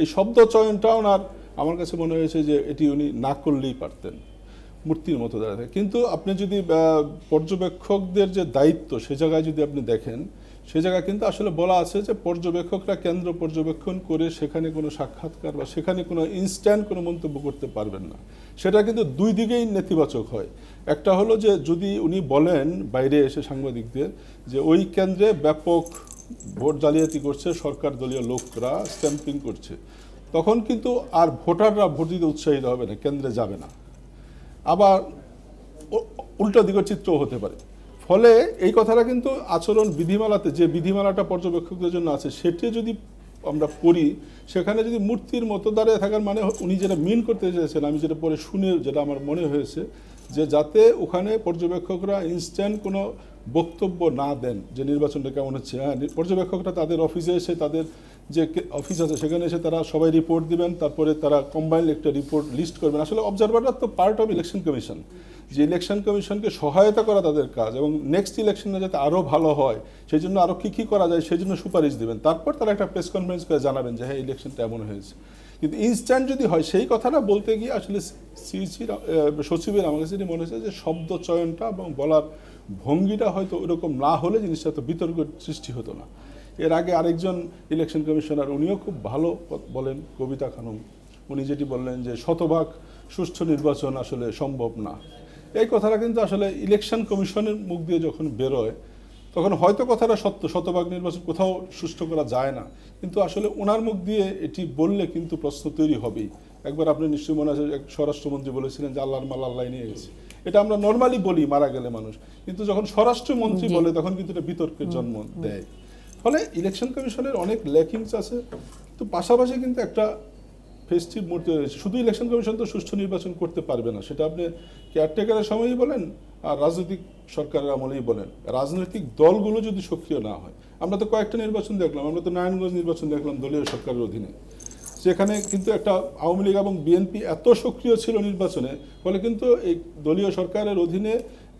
এই শব্দ চয়নটাও না, আমার কাছে মনে হয়েছে যে এটি উনি না করলেই পারতেন, মূর্তির মতো দাঁড়িয়ে থাকে। কিন্তু আপনি যদি পর্যবেক্ষকদের যে দায়িত্ব, সে জায়গায় যদি আপনি দেখেন, সে জায়গায় কিন্তু আসলে বলা আছে যে পর্যবেক্ষকরা কেন্দ্র পর্যবেক্ষণ করে সেখানে কোনো সাক্ষাৎকার বা সেখানে কোনো ইনস্ট্যান্ট কোনো মন্তব্য করতে পারবেন না। সেটা কিন্তু দুই দিকেই নেতিবাচক হয়। একটা হলো যে যদি উনি বলেন বাইরে এসে সাংবাদিকদের যে ওই কেন্দ্রে ব্যাপক ভোট জালিয়াতি করছে, সরকার দলীয় লোকরা স্ট্যাম্পিং করছে, তখন কিন্তু আর ভোটাররা ভোট দিতে উৎসাহিত হবে না, কেন্দ্রে যাবে না। আবার উল্টো দিকের চিত্রও হতে পারে। ফলে এই কথাটা কিন্তু আচরণ বিধিমালাতে, যে বিধিমালাটা পর্যবেক্ষকদের জন্য আছে, সেটি যদি আমরা পড়ি, সেখানে যদি মূর্তির মতো দাঁড়িয়ে থাকার মানে উনি যেটা মিন করতে চেয়েছেন, আমি যেটা পরে শুনে যেটা আমার মনে হয়েছে, যে যাতে ওখানে পর্যবেক্ষকরা ইনস্ট্যান্ট কোনো বক্তব্য না দেন যে নির্বাচনটা কেমন হচ্ছে। হ্যাঁ, পর্যবেক্ষকরা তাদের অফিসে এসে, তাদের যে অফিস আছে সেখানে এসে তারা সবাই রিপোর্ট দিবেন, তারপরে তারা কম্বাইন্ড একটা রিপোর্ট লিস্ট করবেন। আসলে অবজারভাররা তো পার্ট অফ ইলেকশন কমিশন, যে ইলেকশন কমিশনকে সহায়তা করা তাদের কাজ, এবং নেক্সট ইলেকশনে যাতে আরও ভালো হয় সেই জন্য আরও কী কী করা যায় সেই জন্য সুপারিশ দেবেন। তারপর তারা একটা প্রেস কনফারেন্স করে জানাবেন যে হ্যাঁ, ইলেকশনটা এমন হয়েছে। কিন্তু ইনস্ট্যান্ট যদি হয়, সেই কথাটা বলতে গিয়ে আসলে সচিবের আমার কাছে মনে হয়েছে যে শব্দ চয়নটা এবং বলার ভঙ্গিটা হয়তো ওরকম না হলে জিনিসটা তো বিতর্ক সৃষ্টি হতো না। এর আগে আরেকজন ইলেকশন কমিশনার, উনিও খুব ভালো বলেন, কবিতা খানম, উনি যেটি বললেন যে শতভাগ সুষ্ঠু নির্বাচন আসলে সম্ভব না। এই কথাটা কিন্তু আসলে ইলেকশন কমিশনের মুখ দিয়ে যখন বেরোয়, তখন হয়তো কথাটা সত্য, শতভাগ নির্বাচন কোথাও সুষ্ঠু করা যায় না, কিন্তু আসলে ওনার মুখ দিয়ে এটি বললে কিন্তু প্রশ্ন তৈরি হবেই। একবার আপনি নিশ্চয়ই মনে আছে, এক স্বরাষ্ট্রমন্ত্রী বলেছিলেন যে আল্লাহর মাল আল্লাহ নিয়ে গেছে। এটা আমরা নর্মালি বলি মারা গেলে মানুষ, কিন্তু যখন স্বরাষ্ট্রমন্ত্রী বলে তখন কিন্তু এটা বিতর্কের জন্ম দেয়। ফলে ইলেকশন কমিশনের অনেক ল্যাকিংস আছে, কিন্তু পাশাপাশি কিন্তু একটা ফেস্টিভ মূর্তি রয়েছে। শুধু ইলেকশন কমিশন তো সুষ্ঠু নির্বাচন করতে পারবে না, সেটা আপনি কেয়ারটেকারের সময়ই বলেন আর রাজনৈতিক সরকারের আমলেই বলেন। রাজনৈতিক দলগুলো যদি সক্রিয় না হয়, আমরা তো কয়েকটা নির্বাচন দেখলাম, আমরা তো নারায়ণগঞ্জ নির্বাচন দেখলাম দলীয় সরকারের অধীনে, সেখানে কিন্তু একটা আওয়ামী লীগ এবং বিএনপি এত সক্রিয় ছিল নির্বাচনে, ফলে কিন্তু এই দলীয় সরকারের অধীনে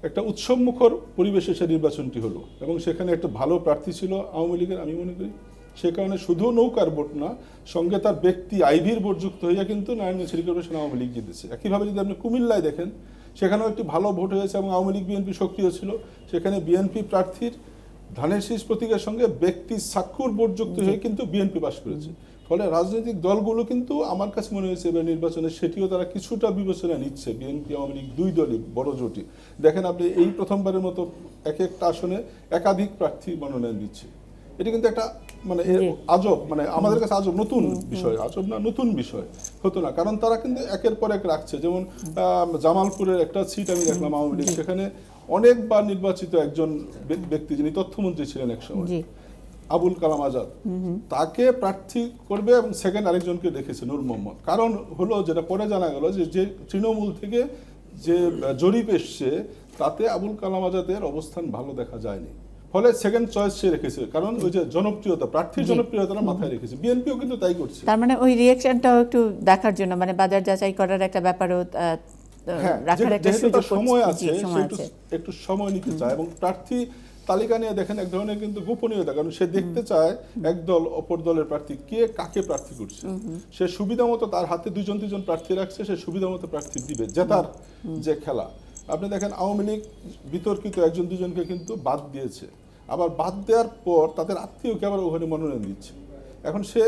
একটা উৎসবমুখর পরিবেশে সে নির্বাচনটি হলো, এবং সেখানে একটা ভালো প্রার্থী ছিল আওয়ামী লীগের, আমি মনে করি। সে কারণে শুধু নৌকার ভোট না, সঙ্গে তার ব্যক্তি আইভির ভোট যুক্ত হইয়া কিন্তু নারায়ণগঞ্জ সিটি কর্পোরেশন আওয়ামী লীগ জিতেছে। একইভাবে যদি আপনি কুমিল্লায় দেখেন, সেখানেও একটি ভালো ভোট হয়েছে এবং আওয়ামী লীগ বিএনপি সক্রিয় ছিল। সেখানে বিএনপি প্রার্থীর ধানের শীষ প্রতীকের সঙ্গে ব্যক্তি সাক্ষুর ভোট যুক্ত হয়ে কিন্তু বিএনপি পাশ করেছে। ফলে রাজনৈতিক দলগুলো কিন্তু আমার কাছে মনে হয়েছে এবার নির্বাচনে সেটিও তারা কিছুটা বিবেচনা নিচ্ছে। বিএনপি আওয়ামী লীগ দুই দলই বড় জোটই, দেখেন আপনি এই প্রথমবারের মতো এক একটা আসনে একাধিক প্রার্থী মনোনয়ন দিচ্ছে। এটি কিন্তু একটা মানে আজব, মানে আমাদের কাছে আজব, নতুন বিষয়, আজব না নতুন বিষয় হতো না, কারণ তারা কিন্তু একের পর এক রাখছে। যেমন জামালপুরের একটা সিট আমি দেখলাম আওয়ামী লীগ, সেখানে অনেকবার নির্বাচিত একজন ব্যক্তি যিনি তথ্যমন্ত্রী ছিলেন একসময়, আবুল কালাম আজাদ, তাকে প্রার্থী করবে এবং সেকেন্ড আরেকজনকে রেখেছে নূর মোহাম্মদ। কারণ হলো যেটা পরে জানা গেল যে তৃণমূল থেকে যে জরিপ এসছে তাতে আবুল কালাম আজাদের অবস্থান ভালো দেখা যায়নি, ফলে সেকেন্ড চয়েস সে রেখেছে, কারণ ওই যে জনপ্রিয়তা, প্রার্থীর জনপ্রিয়তা মাথায় রেখেছে। বিএনপিও কিন্তু তাই করছে। তার মানে ওই রিঅ্যাকশনটাও একটু দেখার জন্য, মানে বাজার যাচাই করার একটা ব্যাপারও রাখার একটা যেহেতু সুযোগ তার সময় আছে, সময় সে আছে। একটু সময় নিতে চায়, এবং প্রার্থী তালিকা নিয়ে দেখেন এক ধরনের কিন্তু গোপনীয়তা, কারণ সে দেখতে চায় এক দল অপর দলের প্রার্থী কে কাকে প্রার্থী করছে। সে সুবিধা মতো তার হাতে 2-3জন প্রার্থী রাখছে, সে সুবিধা মতো প্রার্থী দিবে, জেতার যে খেলা। আপনি দেখেন আওয়ামী লীগ বিতর্কিত 1-2জনকে কিন্তু বাদ দিয়েছে, আবার বাদ দেওয়ার পর তাদের আত্মীয়কে আবার ওখানে মনোনয়ন দিচ্ছে। এখন সে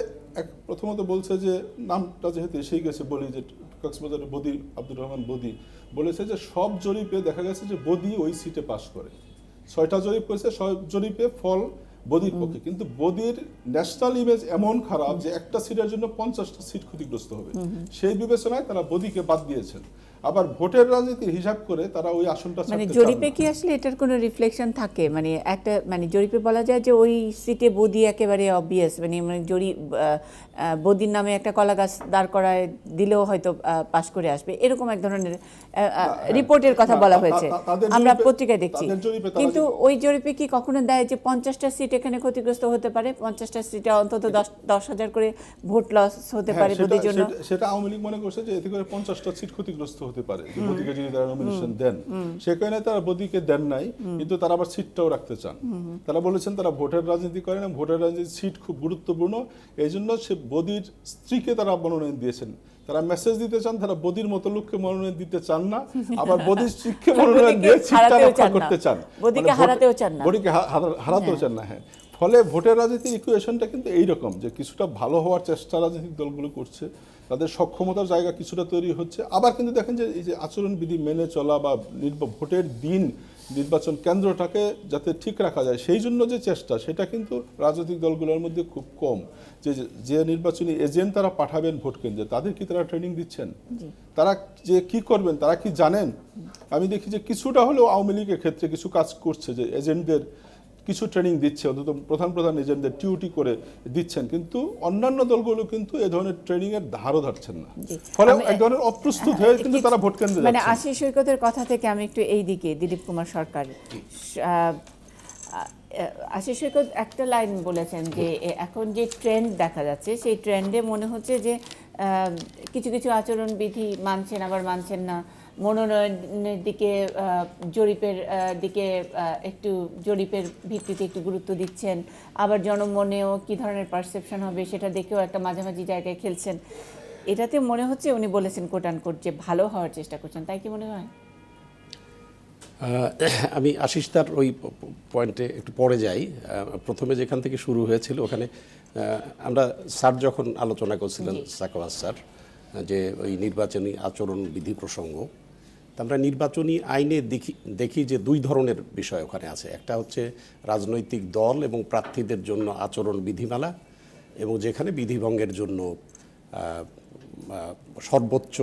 প্রথমত বলছে যে নামটা যেহেতু এসেই গেছে বলি, যে কক্সবাজারের বদি, আব্দুর রহমান বদি বলেছে যে সব জরিপে দেখা গেছে যে বদি ওই সিটে পাস করে। 6টা জরিপ করেছে, সব জরিপে ফল বদির পক্ষে, কিন্তু বদির ন্যাশনাল ইমেজ এমন খারাপ যে একটা সিটের জন্য 50টা সিট ক্ষতিগ্রস্ত হবে। সেই বিবেচনায় তারা বদিকে বাদ দিয়েছেন। আবার ভোটের রাজনীতির হিসাব করে তারা ওই আসনটা মানে ছাড়তে জরিপে চান না। কি আসলে এটার কোনো রিফ্লেকশন থাকে? মানে একটা মানে জরিপে বলা যায় যে ওই সিটে বদি একেবারে অবভিয়াস, মানে বদির নামে একটা কলা গাছ দাঁড় করায় দিলেও হয়তো পাশ করে আসবে, এরকম এক ধরনের রিপোর্টের কথা বলা হয়েছে, আমরা পত্রিকায় দেখছি। কিন্তু ওই জরিপে কি কখনো দেয় যে 50টা সিট এখানে ক্ষতিগ্রস্ত হতে পারে, 50টা সিটে অন্তত 10,000 করে ভোট লস হতে পারে বদির জন্য? সেটা আওয়ামী লীগ মনে করছে যে এতে করে 50টা সিট ক্ষতিগ্রস্ত হতে পারে, যে বদিকে যদি তারা নমিনেশন দেন। সে কারণে তারা বদিকে দেন নাই, কিন্তু তারা আবার সিটটাও রাখতে চান। তারা বলেছেন তারা ভোটের রাজনীতি করেন, ভোটের রাজনীতি সিট খুব গুরুত্বপূর্ণ, এই জন্য সে বদির স্ত্রীকে তারা মনোনয়ন দিয়েছেন। তারা মেসেজ দিতে চান, তারা বদির মতো লোককে মনোনয়ন দিতে চান না, আবার বদির স্ত্রীকে মনোনয়ন দিয়ে সিটটা রক্ষা করতে চান, বদিকে হারাতেও চান না, বদিকে হারাতেও চান না। হ্যাঁ, ফলে ভোটের রাজনীতির ইকুয়েশনটা কিন্তু এইরকম, যে কিছুটা ভালো হওয়ার চেষ্টা রাজনৈতিক দলগুলো করছে, তাদের সক্ষমতার জায়গা কিছুটা তৈরি হচ্ছে। আবার কিন্তু দেখেন যে এই যে আচরণবিধি মেনে চলা বা ভোটের দিন নির্বাচন কেন্দ্রটাকে যাতে ঠিক রাখা যায়, সেই জন্য যে চেষ্টা, সেটা কিন্তু রাজনৈতিক দলগুলোর মধ্যে খুব কম। যে নির্বাচনী এজেন্ট তারা পাঠাবেন ভোট কেন্দ্রে, তাদের কি তারা ট্রেনিং দিচ্ছেন? তারা যে কি করবেন তারা কি জানেন? আমি দেখি যে কিছুটা হলেও আওয়ামী লীগের ক্ষেত্রে কিছু কাজ করছে, যে এজেন্টদের কিছু ট্রেনিং দিচ্ছে, অন্তত প্রধান এজেন্টদের টিউটি করে দিচ্ছেন, কিন্তু অন্যান্য দলগুলো কিন্তু এ ধরনের ট্রেনিং এর ধারও ধারছেন না। ফলে এক ধরনের অপ্রস্তুত হয়ে কিন্তু তারা ভোট কেন্দ্রে মানে যাচ্ছেন। আশিস সৈকতের কথা থেকে আমি একটু এই দিকে, দিলীপ কুমার সরকার, আশিস সৈকত একটা লাইন বলেছেন যে এখন যে ট্রেন্ড দেখা যাচ্ছে, সেই ট্রেন্ডে মনে হচ্ছে যে কিছু কিছু আচরণবিধি মানছেন, আবার মানছেন না, মনোনয়নের দিকে, জরিপের দিকে একটু জরিপের ভিত্তিতে একটু গুরুত্ব দিচ্ছেন, আবার জনমনেও কী ধরনের পারসেপশন হবে সেটা দেখেও একটা মাঝামাঝি জায়গায় খেলছেন। এটাতে মনে হচ্ছে উনি বলেছেন কোট আনকোট যে ভালো হওয়ার চেষ্টা করছেন, তাই কি মনে হয়? আমি আশিস তার ওই পয়েন্টে একটু পরে যাই। প্রথমে যেখান থেকে শুরু হয়েছিল ওখানে আমরা স্যার যখন আলোচনা করছিলেন, সাকওয়াত স্যার, যে ওই নির্বাচনী আচরণ বিধি প্রসঙ্গ, তা আমরা নির্বাচনী আইনে দেখি যে দুই ধরনের বিষয় ওখানে আছে। একটা হচ্ছে রাজনৈতিক দল এবং প্রার্থীদের জন্য আচরণ বিধিমালা, এবং যেখানে বিধিভঙ্গের জন্য সর্বোচ্চ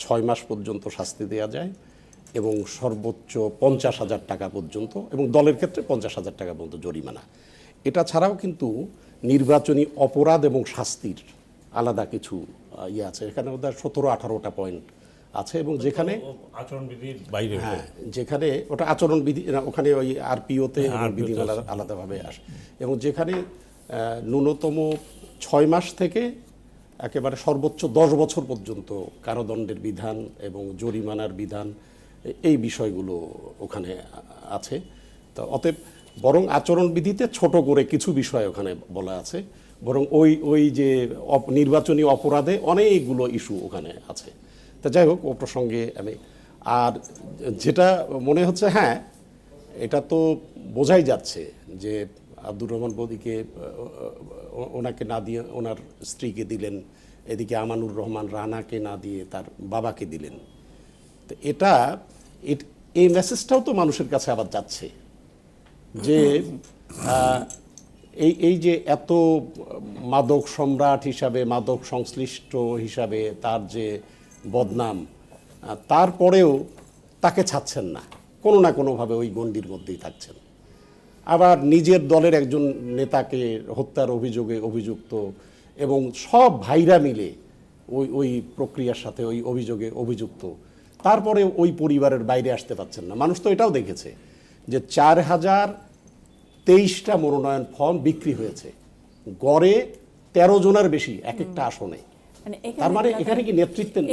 6 মাস পর্যন্ত শাস্তি দেওয়া যায়, এবং সর্বোচ্চ 50,000 টাকা পর্যন্ত, এবং দলের ক্ষেত্রে 50,000 টাকা পর্যন্ত জরিমানা। এটা ছাড়াও কিন্তু নির্বাচনী অপরাধ এবং শাস্তির আলাদা কিছু ইয়ে আছে। এখানে ওদের 17-18টা পয়েন্ট আছে, এবং যেখানে আচরণবিধির বাইরে, হ্যাঁ, যেখানে ওটা আচরণবিধি, ওখানে ওই আরপিওতে বিধিমালা আলাদাভাবে আসে, এবং যেখানে ন্যূনতম 6 মাস থেকে একেবারে সর্বোচ্চ 10 বছর পর্যন্ত কারাদণ্ডের বিধান এবং জরিমানার বিধান, এই বিষয়গুলো ওখানে আছে। তো অতএব বরং আচরণবিধিতে ছোট করে কিছু বিষয় ওখানে বলা আছে, বরং ওই যে নির্বাচনী অপরাধে অনেকগুলো ইস্যু ওখানে আছে। তা যাই হোক, ও প্রসঙ্গে আমি আর যেটা মনে হচ্ছে, হ্যাঁ, এটা তো বোঝাই যাচ্ছে যে আব্দুর রহমান বদিকে ওনাকে না দিয়ে ওনার স্ত্রীকে দিলেন, এদিকে আমানুর রহমান রানাকে না দিয়ে তার বাবাকে দিলেন। তো এই মেসেজটাও তো মানুষের কাছে আবার যাচ্ছে যে এই যে এত মাদক সম্রাট হিসাবে, মাদক সংশ্লিষ্ট হিসাবে তার যে বদনাম, তারপরেও তাকে ছাড়ছেন না, কোনো না কোনোভাবে ওই গণ্ডির মধ্যেই থাকছেন। আবার নিজের দলের একজন নেতাকে হত্যার অভিযোগে অভিযুক্ত, এবং সব ভাইরা মিলে ওই প্রক্রিয়ার সাথে ওই অভিযোগে অভিযুক্ত, তারপরে ওই পরিবারের বাইরে আসতে পারছেন না। মানুষ তো এটাও দেখেছে যে 4023টা মনোনয়ন ফর্ম বিক্রি হয়েছে, গড়ে 13 জনের বেশি এক একটা আসনে। মানে তার মানে এখানে কি নেতৃত্বের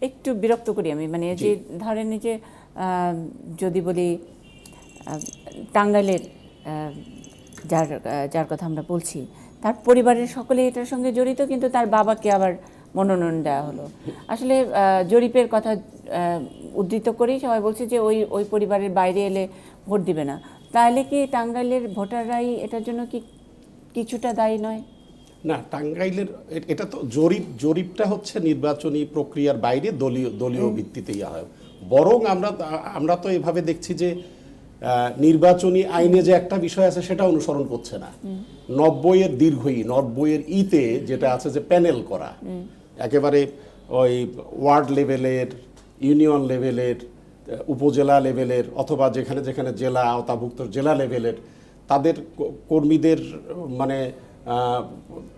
একটু বিরক্ত করি আমি, মানে যে ধরেন যে যদি বলি টাঙ্গাইলের যার কথা আমরা বলছি, তার পরিবারের সকলে এটার সঙ্গে জড়িত, কিন্তু তার বাবাকে আবার মনোনয়ন দেওয়া হলো। আসলে জরিপের কথা উদ্ধৃত করেই সবাই বলছে যে ওই পরিবারের বাইরে এলে ভোট দিবে না। তাহলে কি টাঙ্গাইলের ভোটাররাই এটার জন্য কি কিছুটা দায়ী নয়? না, টাঙ্গাইলের এটা তো জরিপটা হচ্ছে নির্বাচনী প্রক্রিয়ার বাইরে দলীয় ভিত্তিতে ইয়া হয়। বরং আমরা তো এভাবে দেখছি যে নির্বাচনী আইনে যে একটা বিষয় আছে সেটা অনুসরণ করছে না। 90-এর দীর্ঘই 90-এর ইতে যেটা আছে যে প্যানেল করা, একেবারে ওই ওয়ার্ড লেভেলের, ইউনিয়ন লেভেলের, উপজেলা লেভেলের, অথবা যেখানে যেখানে জেলা আওতাভুক্ত জেলা লেভেলের তাদের কর্মীদের মানে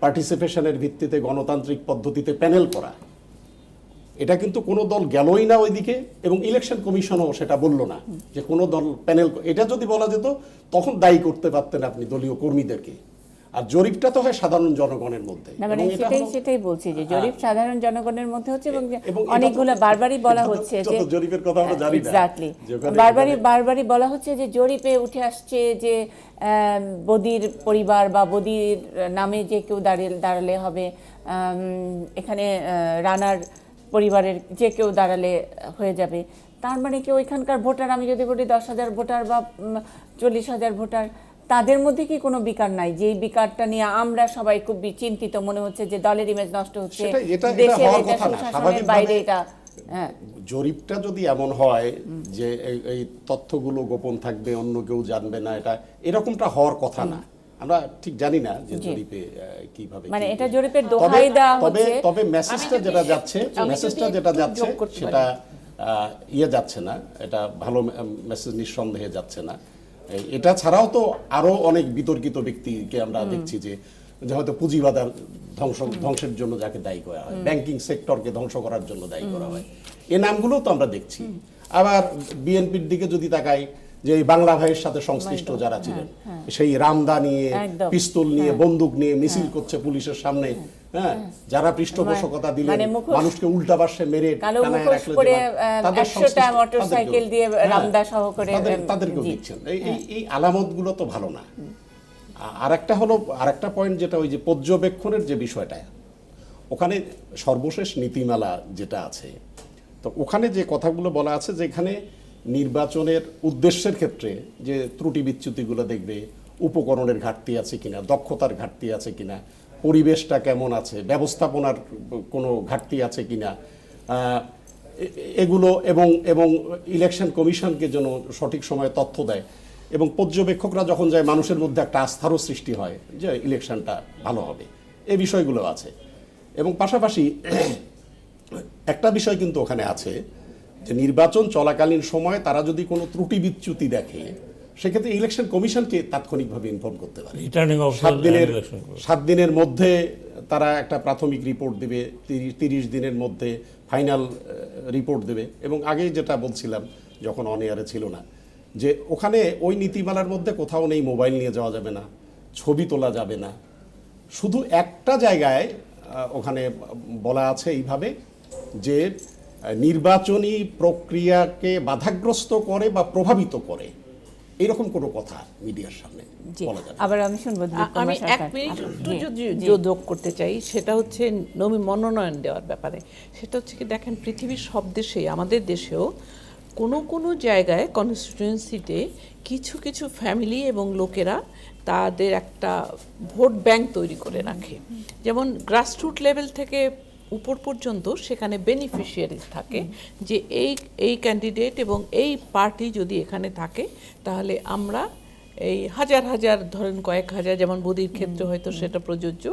পার্টিসিপেশনের ভিত্তিতে গণতান্ত্রিক পদ্ধতিতে প্যানেল করা, এটা কিন্তু কোনো দল গেলই না ওইদিকে, এবং ইলেকশন কমিশনও সেটা বললো না যে কোনো দল প্যানেল। এটা যদি বলা যেত তখন দায়ী করতে পারতেন আপনি দলীয় কর্মীদেরকে। আর জরিপটা তো হয় সাধারণ জনগণের মধ্যে, না, মানে সেটাই বলছি যে জরিপ সাধারণ জনগণের মধ্যে হচ্ছে, এবং অনেকগুলো বারবারই বলা হচ্ছে যে জরিপের কথা আমরা জানি না, এক্স্যাক্টলি বারবারই বলা হচ্ছে যে জরিপে উঠে আসছে যে বদির পরিবার বা বদির নামে যে কেউ দাঁড়ালে হবে, এখানে রানার পরিবারের যে কেউ দাঁড়ালে হয়ে যাবে। তার মানে কি ওইখানকার ভোটার, আমি যদি বলি 10,000 ভোটার বা 40,000 ভোটার, তাদের মধ্যে কি কোনো বিকার নাই? যে বিকারটা নিয়ে আমরা সবাই খুব চিন্তিত, মনে হচ্ছে যে দলের ইমেজ নষ্ট হচ্ছে, দেশের বাইরে এটা। জরিপটা যদি এমন হয় যে এই তথ্যগুলো গোপন থাকবে, অন্য কেউ জানবে না, এটা এরকমটা হওয়ার কথা না। আমরা ঠিক জানি না যে জরিপে কিভাবে, মানে এটা জরিপের দোহাই দেওয়া হচ্ছে। তবে মেসেজটা যেটা যাচ্ছে সেটা যাচ্ছে না, এটা ভালো মেসেজ নিঃসন্দেহে যাচ্ছে না। এটা ছাড়াও তো আরো অনেক বিতর্কিত ব্যক্তিকে আমরা দেখছি যে হয়তো পুঁজিবাজার ধ্বংসের জন্য যাকে দায়ী করা হয়, ব্যাংকিং সেক্টরকে ধ্বংস করার জন্য দায়ী করা হয়, এই নামগুলো তো আমরা দেখছি। আবার বিএনপির দিকে যদি তাকাই, যে এই বাংলা ভাইয়ের সাথে সংশ্লিষ্ট যারা ছিলেন, সেই রামদা নিয়ে, পিস্তল নিয়ে, বন্দুক নিয়ে মিছিল করছে পুলিশের সামনে, হ্যাঁ, যারা পৃষ্ঠপোষকতা দিলেন, মানুষকে উল্টা পাশে মেরে তাদেরকেও দিচ্ছেন। এই আলামতগুলো তো ভালো না। আরেকটা পয়েন্ট যেটা ওই যে পর্যবেক্ষণের যে বিষয়টা, ওখানে সর্বশেষ নীতিমালা যেটা আছে, তো ওখানে যে কথাগুলো বলা আছে যে এখানে নির্বাচনের উদ্দেশ্যের ক্ষেত্রে যে ত্রুটি বিচ্যুতিগুলো দেখবে, উপকরণের ঘাটতি আছে কিনা, দক্ষতার ঘাটতি আছে কিনা, পরিবেশটা কেমন আছে, ব্যবস্থাপনার কোনো ঘাটতি আছে কিনা, এগুলো এবং ইলেকশন কমিশনকে যেন সঠিক সময়ে তথ্য দেয়, এবং পর্যবেক্ষকরা যখন যায় মানুষের মধ্যে একটা আস্থারও সৃষ্টি হয় যে ইলেকশনটা ভালো হবে, এই বিষয়গুলো আছে। এবং পাশাপাশি একটা বিষয় কিন্তু ওখানে আছে যে নির্বাচন চলাকালীন সময়ে তারা যদি কোনো ত্রুটি বিচ্যুতি দেখে, সেক্ষেত্রে ইলেকশন কমিশনকে তাৎক্ষণিকভাবে ইনফর্ম করতে পারে। 7 দিনের মধ্যে তারা একটা প্রাথমিক রিপোর্ট দেবে, 30 দিনের মধ্যে ফাইনাল রিপোর্ট দেবে। এবং আগে যেটা বলছিলাম যখন অন এয়ারে ছিল না, যে ওখানে ওই নীতিমালার মধ্যে কোথাও নেই মোবাইল নিয়ে যাওয়া যাবে না, ছবি তোলা যাবে না। শুধু একটা জায়গায় ওখানে বলা আছে এইভাবে যে নির্বাচনী প্রক্রিয়াকে বাধাগ্রস্ত করে বা প্রভাবিত করে, এরকম কোনো কথা মিডিয়ার সামনে বলা যাবে। আবার আমি শুনবো, আমি 1 মিনিট যদি যোগ করতে চাই, সেটা হচ্ছে মনোনয়ন দেওয়ার ব্যাপারে। সেটা হচ্ছে কি, দেখেন পৃথিবীর সব দেশেই, আমাদের দেশেও কোনো জায়গায় কনস্টিটিউয়েন্সিতে কিছু ফ্যামিলি এবং লোকেরা তাদের একটা ভোট ব্যাংক তৈরি করে রাখে। যেমন গ্রাসরুট লেভেল থেকে উপর পর্যন্ত সেখানে বেনিফিশিয়ারিজ থাকে, যে এই ক্যান্ডিডেট এবং এই পার্টি যদি এখানে থাকে তাহলে আমরা এই হাজার ধরেন কয়েক হাজার, যেমন বদির ক্ষেত্রে হয়তো সেটা প্রযোজ্য,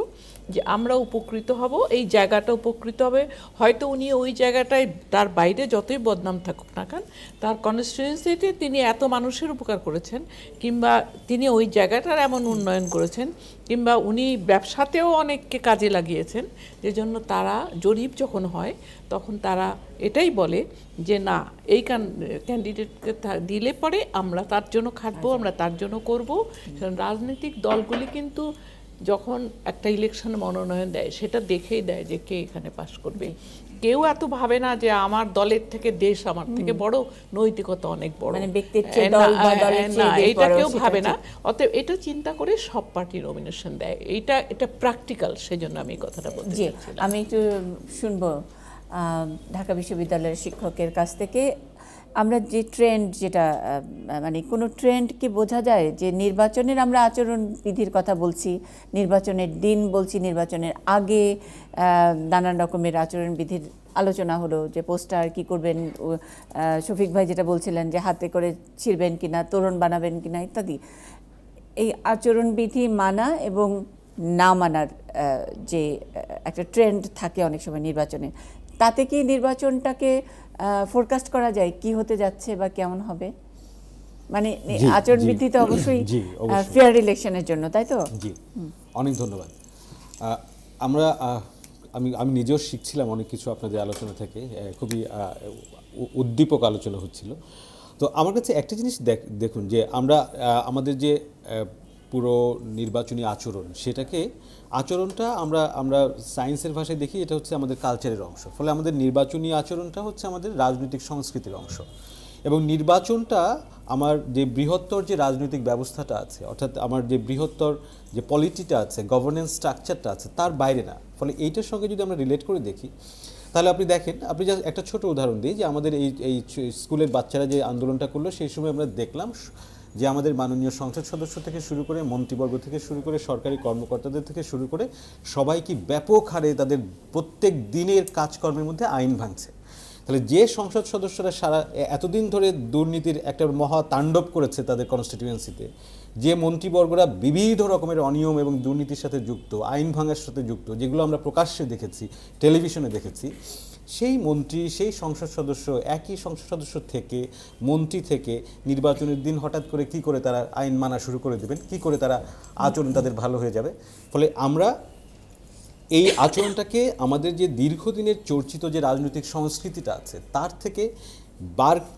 যে আমরা উপকৃত হব, এই জায়গাটা উপকৃত হবে। হয়তো উনি ওই জায়গাটায় তার বাইরে যতই বদনাম থাকুক না কেন, তার কনস্টিটিউয়েন্সিতে তিনি এত মানুষের উপকার করেছেন, কিংবা তিনি ওই জায়গাটার এমন উন্নয়ন করেছেন, কিংবা উনি ব্যবসাতেও অনেককে কাজে লাগিয়েছেন, যে জন্য তারা জরিপ যখন হয় তখন তারা এটাই বলে যে না, এই ক্যান্ডিডেটকে দিলে পরে আমরা তার জন্য খাটবো, আমরা তার জন্য করব। রাজনৈতিক দলগুলি কিন্তু যখন একটা ইলেকশনে মনোনয়ন দেয় সেটা দেখেই দেয় যে কে এখানে পাশ করবে। কেউ এত ভাবে না যে আমার দলের থেকে দেশ আমার থেকে বড়, নৈতিকতা অনেক বড়, মানে ব্যক্তির চেয়ে দল বা দলের চেয়ে না, দেশ এটা বড়, কেউ সেটা ভাবে না। ঠিক। অতএব এটা চিন্তা করে সব পার্টি নমিনেশন দেয়, এটা প্র্যাকটিক্যাল, সেজন্য আমি এই কথাটা বলতে জি, চাচ্ছিলাম। আমি একটু শুনবো ঢাকা বিশ্ববিদ্যালয়ের শিক্ষকের কাছ থেকে। আমরা যে ট্রেন্ড, যেটা মানে কোনো ট্রেন্ডকে বোঝা যায় যে নির্বাচনের আমরা আচরণবিধির কথা বলছি, নির্বাচনের দিন বলছি, নির্বাচনের আগে নানান রকমের আচরণবিধির আলোচনা হলো, যে পোস্টার কি করবেন, শফিক ভাই যেটা বলছিলেন যে হাতে করে ছিঁড়বেন কিনা, তোরণ বানাবেন কিনা ইত্যাদি। এই আচরণবিধি মানা এবং না মানার যে একটা ট্রেন্ড থাকে অনেক সময় নির্বাচনে, তাতে কি নির্বাচনটাকে ফোরকাস্ট করা যায় কি হতে যাচ্ছে বা কেমন হবে? মানে আচরণবিধি তো অবশ্যই ফেয়ার ইলেকশনের জন্য, তাই তো? জি, অনেক ধন্যবাদ। আমরা আমি নিজেও শিখছিলাম অনেক কিছু আপনাদের আলোচনা থেকে, খুবই উদ্দীপক আলোচনা হচ্ছিল। তো আমার কাছে একটা জিনিস দেখুন, যে আমরা আমাদের যে পুরো নির্বাচনী আচরণ, আচরণটা আমরা সায়েন্সের ভাষায় দেখি, এটা হচ্ছে আমাদের কালচারের অংশ। ফলে আমাদের নির্বাচনী আচরণটা হচ্ছে আমাদের রাজনৈতিক সংস্কৃতির অংশ। এবং নির্বাচনটা আমার যে বৃহত্তর যে রাজনৈতিক ব্যবস্থাটা আছে, অর্থাৎ আমার যে বৃহত্তর যে পলিটিটা আছে, গভর্নেন্স স্ট্রাকচারটা আছে, তার বাইরে না। ফলে এইটার সঙ্গে যদি আমরা রিলেট করে দেখি, তাহলে আপনি দেখেন, আপনি জাস্ট একটা ছোট উদাহরণ দিই, যে আমাদের এই স্কুলের বাচ্চারা যে আন্দোলনটা করলো, সেই সময় আমরা দেখলাম যে আমাদের মাননীয় সংসদ সদস্য থেকে শুরু করে, মন্ত্রীবর্গ থেকে শুরু করে, সরকারি কর্মকর্তাদের থেকে শুরু করে সবাই কি ব্যাপক হারে তাদের প্রত্যেক দিনের কাজকর্মের মধ্যে আইন ভাঙছে। তাহলে যে সংসদ সদস্যরা সারা এতদিন ধরে দুর্নীতির একটা মহা তাণ্ডব করেছে তাদের কনস্টিটিউয়েন্সিতে, যে মন্ত্রীবর্গরা বিবিধ রকমের অনিয়ম এবং দুর্নীতির সাথে যুক্ত, আইন ভাঙার সাথে যুক্ত, যেগুলো আমরা প্রকাশ্যে দেখেছি, টেলিভিশনে দেখেছি, সেই মন্ত্রী, সেই সংসদ সদস্য, একই সংসদ সদস্য থেকে, মন্ত্রী থেকে নির্বাচনের দিন হঠাৎ করে কি করে তারা আইন মানা শুরু করে দেবেন, কি করে তারা আচরণ তাদের ভালো হয়ে যাবে। ফলে আমরা এই আচরণটাকে আমাদের যে দীর্ঘদিনের চর্চিত যে রাজনৈতিক সংস্কৃতিটা আছে, তার থেকে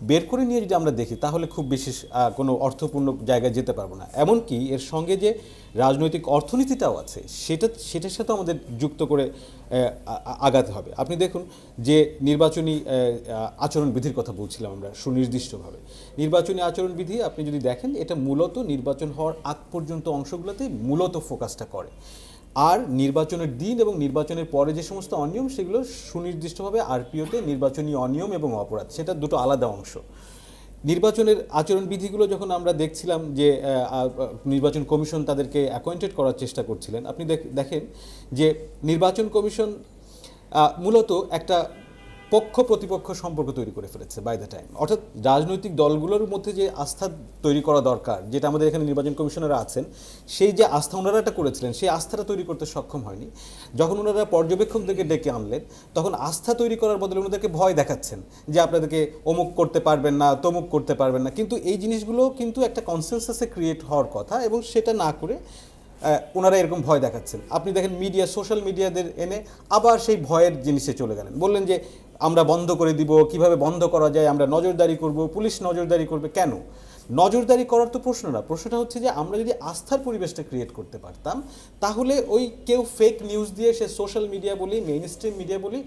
বের করে নিয়ে যদি আমরা দেখি, তাহলে খুব বিশেষ কোনো অর্থপূর্ণ জায়গায় যেতে পারবো না। এমনকি এর সঙ্গে যে রাজনৈতিক অর্থনীতিটাও আছে, সেটার সাথে আমাদের যুক্ত করে আগাতে হবে। আপনি দেখুন যে নির্বাচনী আচরণবিধির কথা বলছিলাম আমরা সুনির্দিষ্টভাবে। নির্বাচনী আচরণবিধি আপনি যদি দেখেন, এটা মূলত নির্বাচন হওয়ার আগ পর্যন্ত অংশগুলোতে মূলত ফোকাসটা করে। আর নির্বাচনের দিন এবং নির্বাচনের পরে যে সমস্ত অনিয়ম, সেগুলো সুনির্দিষ্টভাবে আরপিওতে নির্বাচনী অনিয়ম এবং অপরাধ, সেটা দুটো আলাদা অংশ। নির্বাচনের আচরণবিধিগুলো যখন আমরা দেখছিলাম যে নির্বাচন কমিশন তাদেরকে অ্যাপয়েন্টেড করার চেষ্টা করছিলেন, আপনি দেখেন যে নির্বাচন কমিশন মূলত একটা পক্ষ প্রতিপক্ষ সম্পর্ক তৈরি করে ফেলেছে বাই দ্য টাইম। অর্থাৎ রাজনৈতিক দলগুলোর মধ্যে যে আস্থা তৈরি করা দরকার, যেটা আমাদের এখানে নির্বাচন কমিশনাররা আছেন, সেই যে আস্থা ওনারা এটা করেছিলেন, সেই আস্থাটা তৈরি করতে সক্ষম হয়নি। যখন ওনারা পর্যবেক্ষকদেরকে ডেকে আনলেন, তখন আস্থা তৈরি করার বদলে ওনাদেরকে ভয় দেখাচ্ছেন যে আপনাদেরকে অমুক করতে পারবেন না, তমুক করতে পারবেন না। কিন্তু এই জিনিসগুলো কিন্তু একটা কনসেনসাসে ক্রিয়েট হওয়ার কথা, এবং সেটা না করে ওনারা এরকম ভয় দেখাচ্ছেন। আপনি দেখেন মিডিয়া, সোশ্যাল মিডিয়াদের এনে আবার সেই ভয়ের জিনিসে চলে গেলেন, বললেন যে আমরা বন্ধ করে দিব, কিভাবে বন্ধ করা যায়, আমরা নজরদারি করব, পুলিশ নজরদারি করবে। কেন নজরদারি করার তো প্রশ্ন না, প্রশ্নটা হচ্ছে যে আমরা যদি আস্থার পরিবেশটা ক্রিয়েট করতে পারতাম, তাহলে ওই কেউ ফেক নিউজ দিয়ে, সে সোশ্যাল মিডিয়া বলি, মেইন স্ট্রিম মিডিয়া বলি,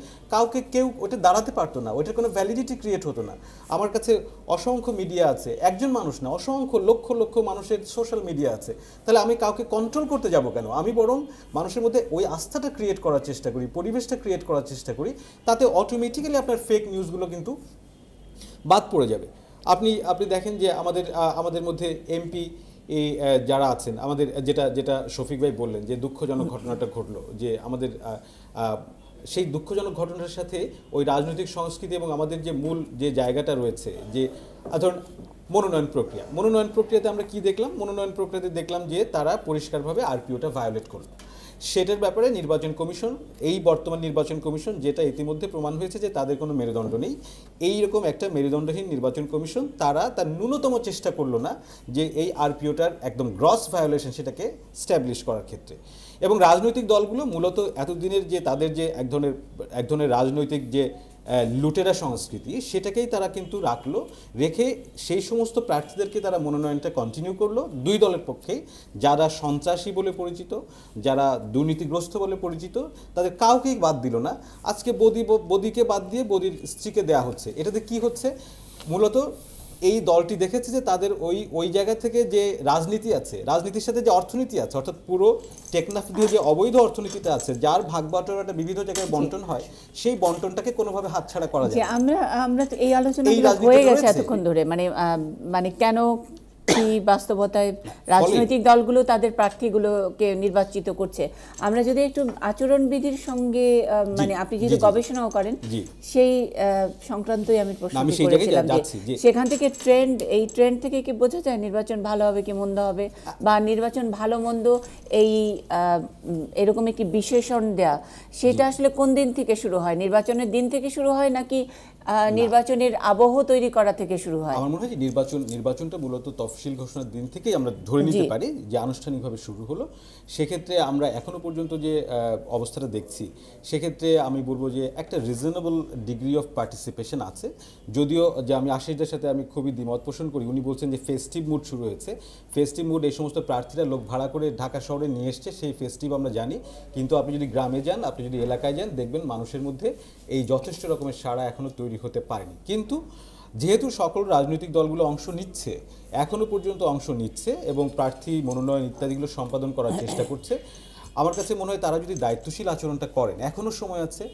কেউ ওটা দাঁড়াতে পারতো না, ওইটার কোনো ভ্যালিডিটি ক্রিয়েট হতো না। আমার কাছে অসংখ্য মিডিয়া আছে, একজন মানুষ না, অসংখ্য লক্ষ লক্ষ মানুষের সোশ্যাল মিডিয়া আছে। তাহলে আমি কাউকে কন্ট্রোল করতে যাব কেন? আমি বরং মানুষের মধ্যে ওই আস্থাটা ক্রিয়েট করার চেষ্টা করি, পরিবেশটা ক্রিয়েট করার চেষ্টা করি, তাতে অটোমেটিক্যালি আপনার ফেক নিউজগুলো কিন্তু বাদ পড়ে যাবে। আপনি দেখেন যে আমাদের মধ্যে এমপি যারা আছেন, আমাদের যেটা শফিক ভাই বললেন যে দুঃখজনক ঘটনাটা ঘটলো, যে আমাদের সেই দুঃখজনক ঘটনার সাথে ওই রাজনৈতিক সংস্কৃতি এবং আমাদের যে মূল যে জায়গাটা রয়েছে, যে ধরুন মনোনয়ন প্রক্রিয়াতে আমরা কি দেখলাম? মনোনয়ন প্রক্রিয়াতে দেখলাম যে তারা পরিষ্কারভাবে আরপিওটা ভায়োলেট করলো। সেটার ব্যাপারে নির্বাচন কমিশন, এই বর্তমান নির্বাচন কমিশন, যেটা ইতিমধ্যে প্রমাণ হয়েছে যে তাদের কোনো মেরুদণ্ড নেই, এইরকম একটা মেরুদণ্ডহীন নির্বাচন কমিশন তারা তার ন্যূনতম চেষ্টা করলো না যে এই আরপিওটার একদম গ্রস ভায়োলেশন সেটাকে স্ট্যাবলিশ করার ক্ষেত্রে। এবং রাজনৈতিক দলগুলো মূলত এতদিনের যে তাদের যে এক ধরনের রাজনৈতিক যে লুটেরা সংস্কৃতি, সেটাকেই তারা কিন্তু রাখলো, রেখে সেই সমস্ত প্রার্থীদেরকে তারা মনোনয়নটা কন্টিনিউ করলো দুই দলের পক্ষেই, যারা সন্ত্রাসী বলে পরিচিত, যারা দুর্নীতিগ্রস্ত বলে পরিচিত, তাদের কাউকেই বাদ দিল না। আজকে বদিকে বাদ দিয়ে বদির স্ত্রীকে দেয়া হচ্ছে। এটাতে কি হচ্ছে? মূলত এই দলটি দেখেছে যে তাদের ওই জায়গা থেকে যে রাজনীতি আছে, রাজনীতির সাথে যে অর্থনীতি আছে, অর্থাৎ পুরো টেকনাফ দিয়ে যে অবৈধ অর্থনীতিটা আছে, যার ভাগ বাটোয়ারাটা বিবিধ জায়গায় বন্টন হয়, সেই বন্টনটাকে কোনোভাবে হাতছাড়া করা যায় না। আমরা তো এই আলোচনা এই রাজনীতি হয়ে গেছে রয়েছে। এতক্ষণ ধরে, মানে কেন কি বাস্তবতায় রাজনৈতিক দলগুলো তাদের প্রার্থীগুলোকে নির্বাচিত করছে। আমরা যদি একটু আচরণবিধির সঙ্গে মানে আপনি যদি গবেষণাও করেন, সেই সংক্রান্তই আমি প্রশ্ন করেছিলাম যে সেখান থেকে এই ট্রেন্ড থেকে কি বোঝা যায় নির্বাচন ভালো হবে কি মন্দ হবে, বা নির্বাচন ভালো মন্দ এই এরকম একটি বিশেষণ দেয়া, সেটা আসলে কোন দিন থেকে শুরু হয়? নির্বাচনের দিন থেকে শুরু হয় নাকি নির্বাচনের আবহ তৈরি করা থেকে শুরু হয়? আমার মনে হয় যে নির্বাচনটা মূলত তফসিল ঘোষণার দিন থেকেই আমরা ধরে নিতে পারি যে আনুষ্ঠানিকভাবে শুরু হলো। সেক্ষেত্রে আমরা এখনো পর্যন্ত যে অবস্থাটা দেখছি, সেক্ষেত্রে আমি বলবো যে একটা রিজনেবল ডিগ্রি অফ পার্টিসিপেশন আছে। যদিও যে আমি আশিসদের সাথে আমি খুবই দ্বিমত পোষণ করি, উনি বলছেন যে ফেস্টিভ মুড শুরু হয়েছে। ফেস্টিভ মুড এই সমস্ত প্রার্থীরা লোক ভাড়া করে ঢাকা শহরে নিয়ে এসছে, সেই ফেস্টিভ আমরা জানি। কিন্তু আপনি যদি গ্রামে যান, আপনি যদি এলাকায় যান, দেখবেন মানুষের মধ্যে এই যথেষ্ট রকমের সাড়া এখনো তৈরি হতে পারেনি। কিন্তু যেহেতু সকল রাজনৈতিক দলগুলো অংশ নিচ্ছে, এখনো পর্যন্ত অংশ নিচ্ছে এবং প্রার্থী মনোনয়ন ইত্যাদিগুলো সম্পাদন করার চেষ্টা করছে, আমার কাছে মনে হয় তারা যদি দায়িত্বশীল আচরণটা করেন, এখনো সময় আছে।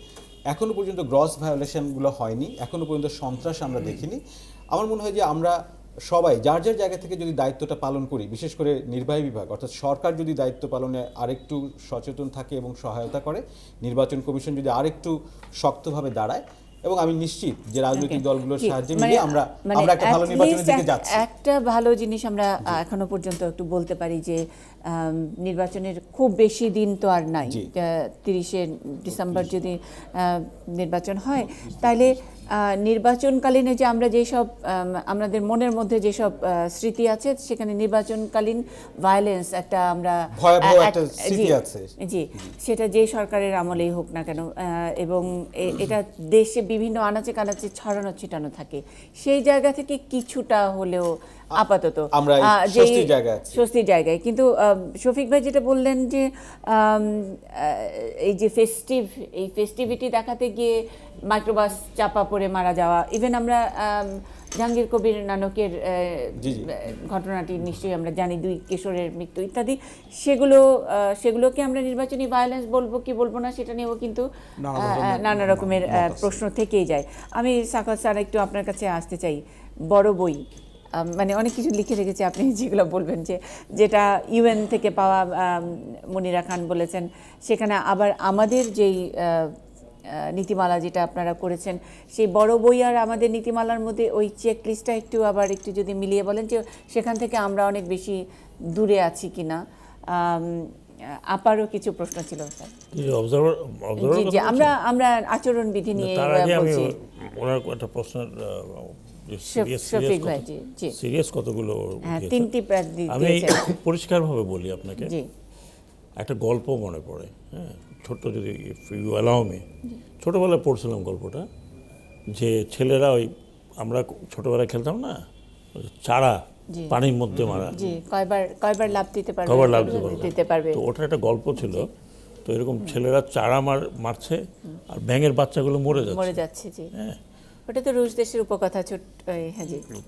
এখনো পর্যন্ত গ্রস ভায়োলেশনগুলো হয়নি, এখনো পর্যন্ত সন্ত্রাস আমরা দেখিনি। আমার মনে হয় যে আমরা সবাই যার যার জায়গা থেকে যদি দায়িত্বটা পালন করি, বিশেষ করে নির্বাহী বিভাগ অর্থাৎ সরকার যদি দায়িত্ব পালনে আরেকটু সচেতন থাকে এবং সহায়তা করে, নির্বাচন কমিশন যদি আরেকটু শক্তভাবে দাঁড়ায়, এবং আমি নিশ্চিত যে রাজনৈতিক দলগুলোর সাহায্যে মিলে আমরা একটা ভালো নির্বাচনের দিকে যাচ্ছি। একটা ভালো জিনিস আমরা এখনো পর্যন্ত একটু বলতে পারি যে নির্বাচনের খুব বেশি দিন তো আর নাই। 30শে ডিসেম্বর যদি নির্বাচন হয়, তাহলে নির্বাচনকালীনে যে আমরা যেসব আমাদের মনের মধ্যে যেসব স্মৃতি আছে, সেখানে নির্বাচনকালীন ভায়োলেন্স একটা আমরা ভয়াবহ একটা স্মৃতি আছে, জি, সেটা যে সরকারের আমলেই হোক না কেন, এবং এটা দেশে বিভিন্ন আনাচে কানাচে ছড়ানো ছিটানো থাকে। সেই জায়গা থেকে কিছুটা হলেও আপাতত আমরা স্বস্তির জায়গায়। কিন্তু শফিক ভাই যেটা বললেন যে এই যে এই ফেস্টিভিটি দেখাতে গিয়ে মাইক্রোবাস চাপা পড়ে মারা যাওয়া, ইভেন আমরা জাহাঙ্গীর কবির নানকের ঘটনাটি নিশ্চয়ই আমরা জানি, 2 কিশোরের মৃত্যু ইত্যাদি, সেগুলোকে আমরা নির্বাচনী ভায়োলেন্স বলবো কি বলবো না সেটা নিয়েও কিন্তু নানা রকমের প্রশ্ন থেকেই যায়। আমি সাখাওয়াত স্যার একটু আপনার কাছে আসতে চাই। বড় বই মানে অনেক কিছু লিখে রেখেছে, আপনি যেগুলো বলবেন যেটা ইউএন থেকে পাওয়া, মনিরা খান বলেছেন, সেখানে আবার আমাদের যেই নীতিমালা যেটা আপনারা করেছেন, সেই বড় বই আর আমাদের নীতিমালার মধ্যে ওই চেক লিস্টটা একটু যদি মিলিয়ে বলেন যে সেখান থেকে আমরা অনেক বেশি দূরে আছি কিনা। আপারও কিছু প্রশ্ন ছিল স্যার। জি, আমরা আচরণবিধি নিয়ে বলছি। ওনার একটা প্রশ্ন সিরিয়াস কতগুলো 3টি প্রার্থী আমি পরিষ্কারভাবে বলি আপনাকে। একটা গল্প মনে পড়ে, হ্যাঁ, ছোট্ট, যদি ইউ অ্যালাউ মি। ছোটোবেলায় পড়ছিলাম গল্পটা, যে ছেলেরা ওই আমরা ছোটোবেলায় খেলতাম না, চারা পানির মধ্যে মারা, কয়বার লাফ দিতে পারবে, তো ওটা একটা গল্প ছিল। তো এরকম ছেলেরা চারা মারছে আর ব্যাঙের বাচ্চাগুলো মরে যাচ্ছে। হ্যাঁ, ওটা তো রুশ দেশের উপকথা।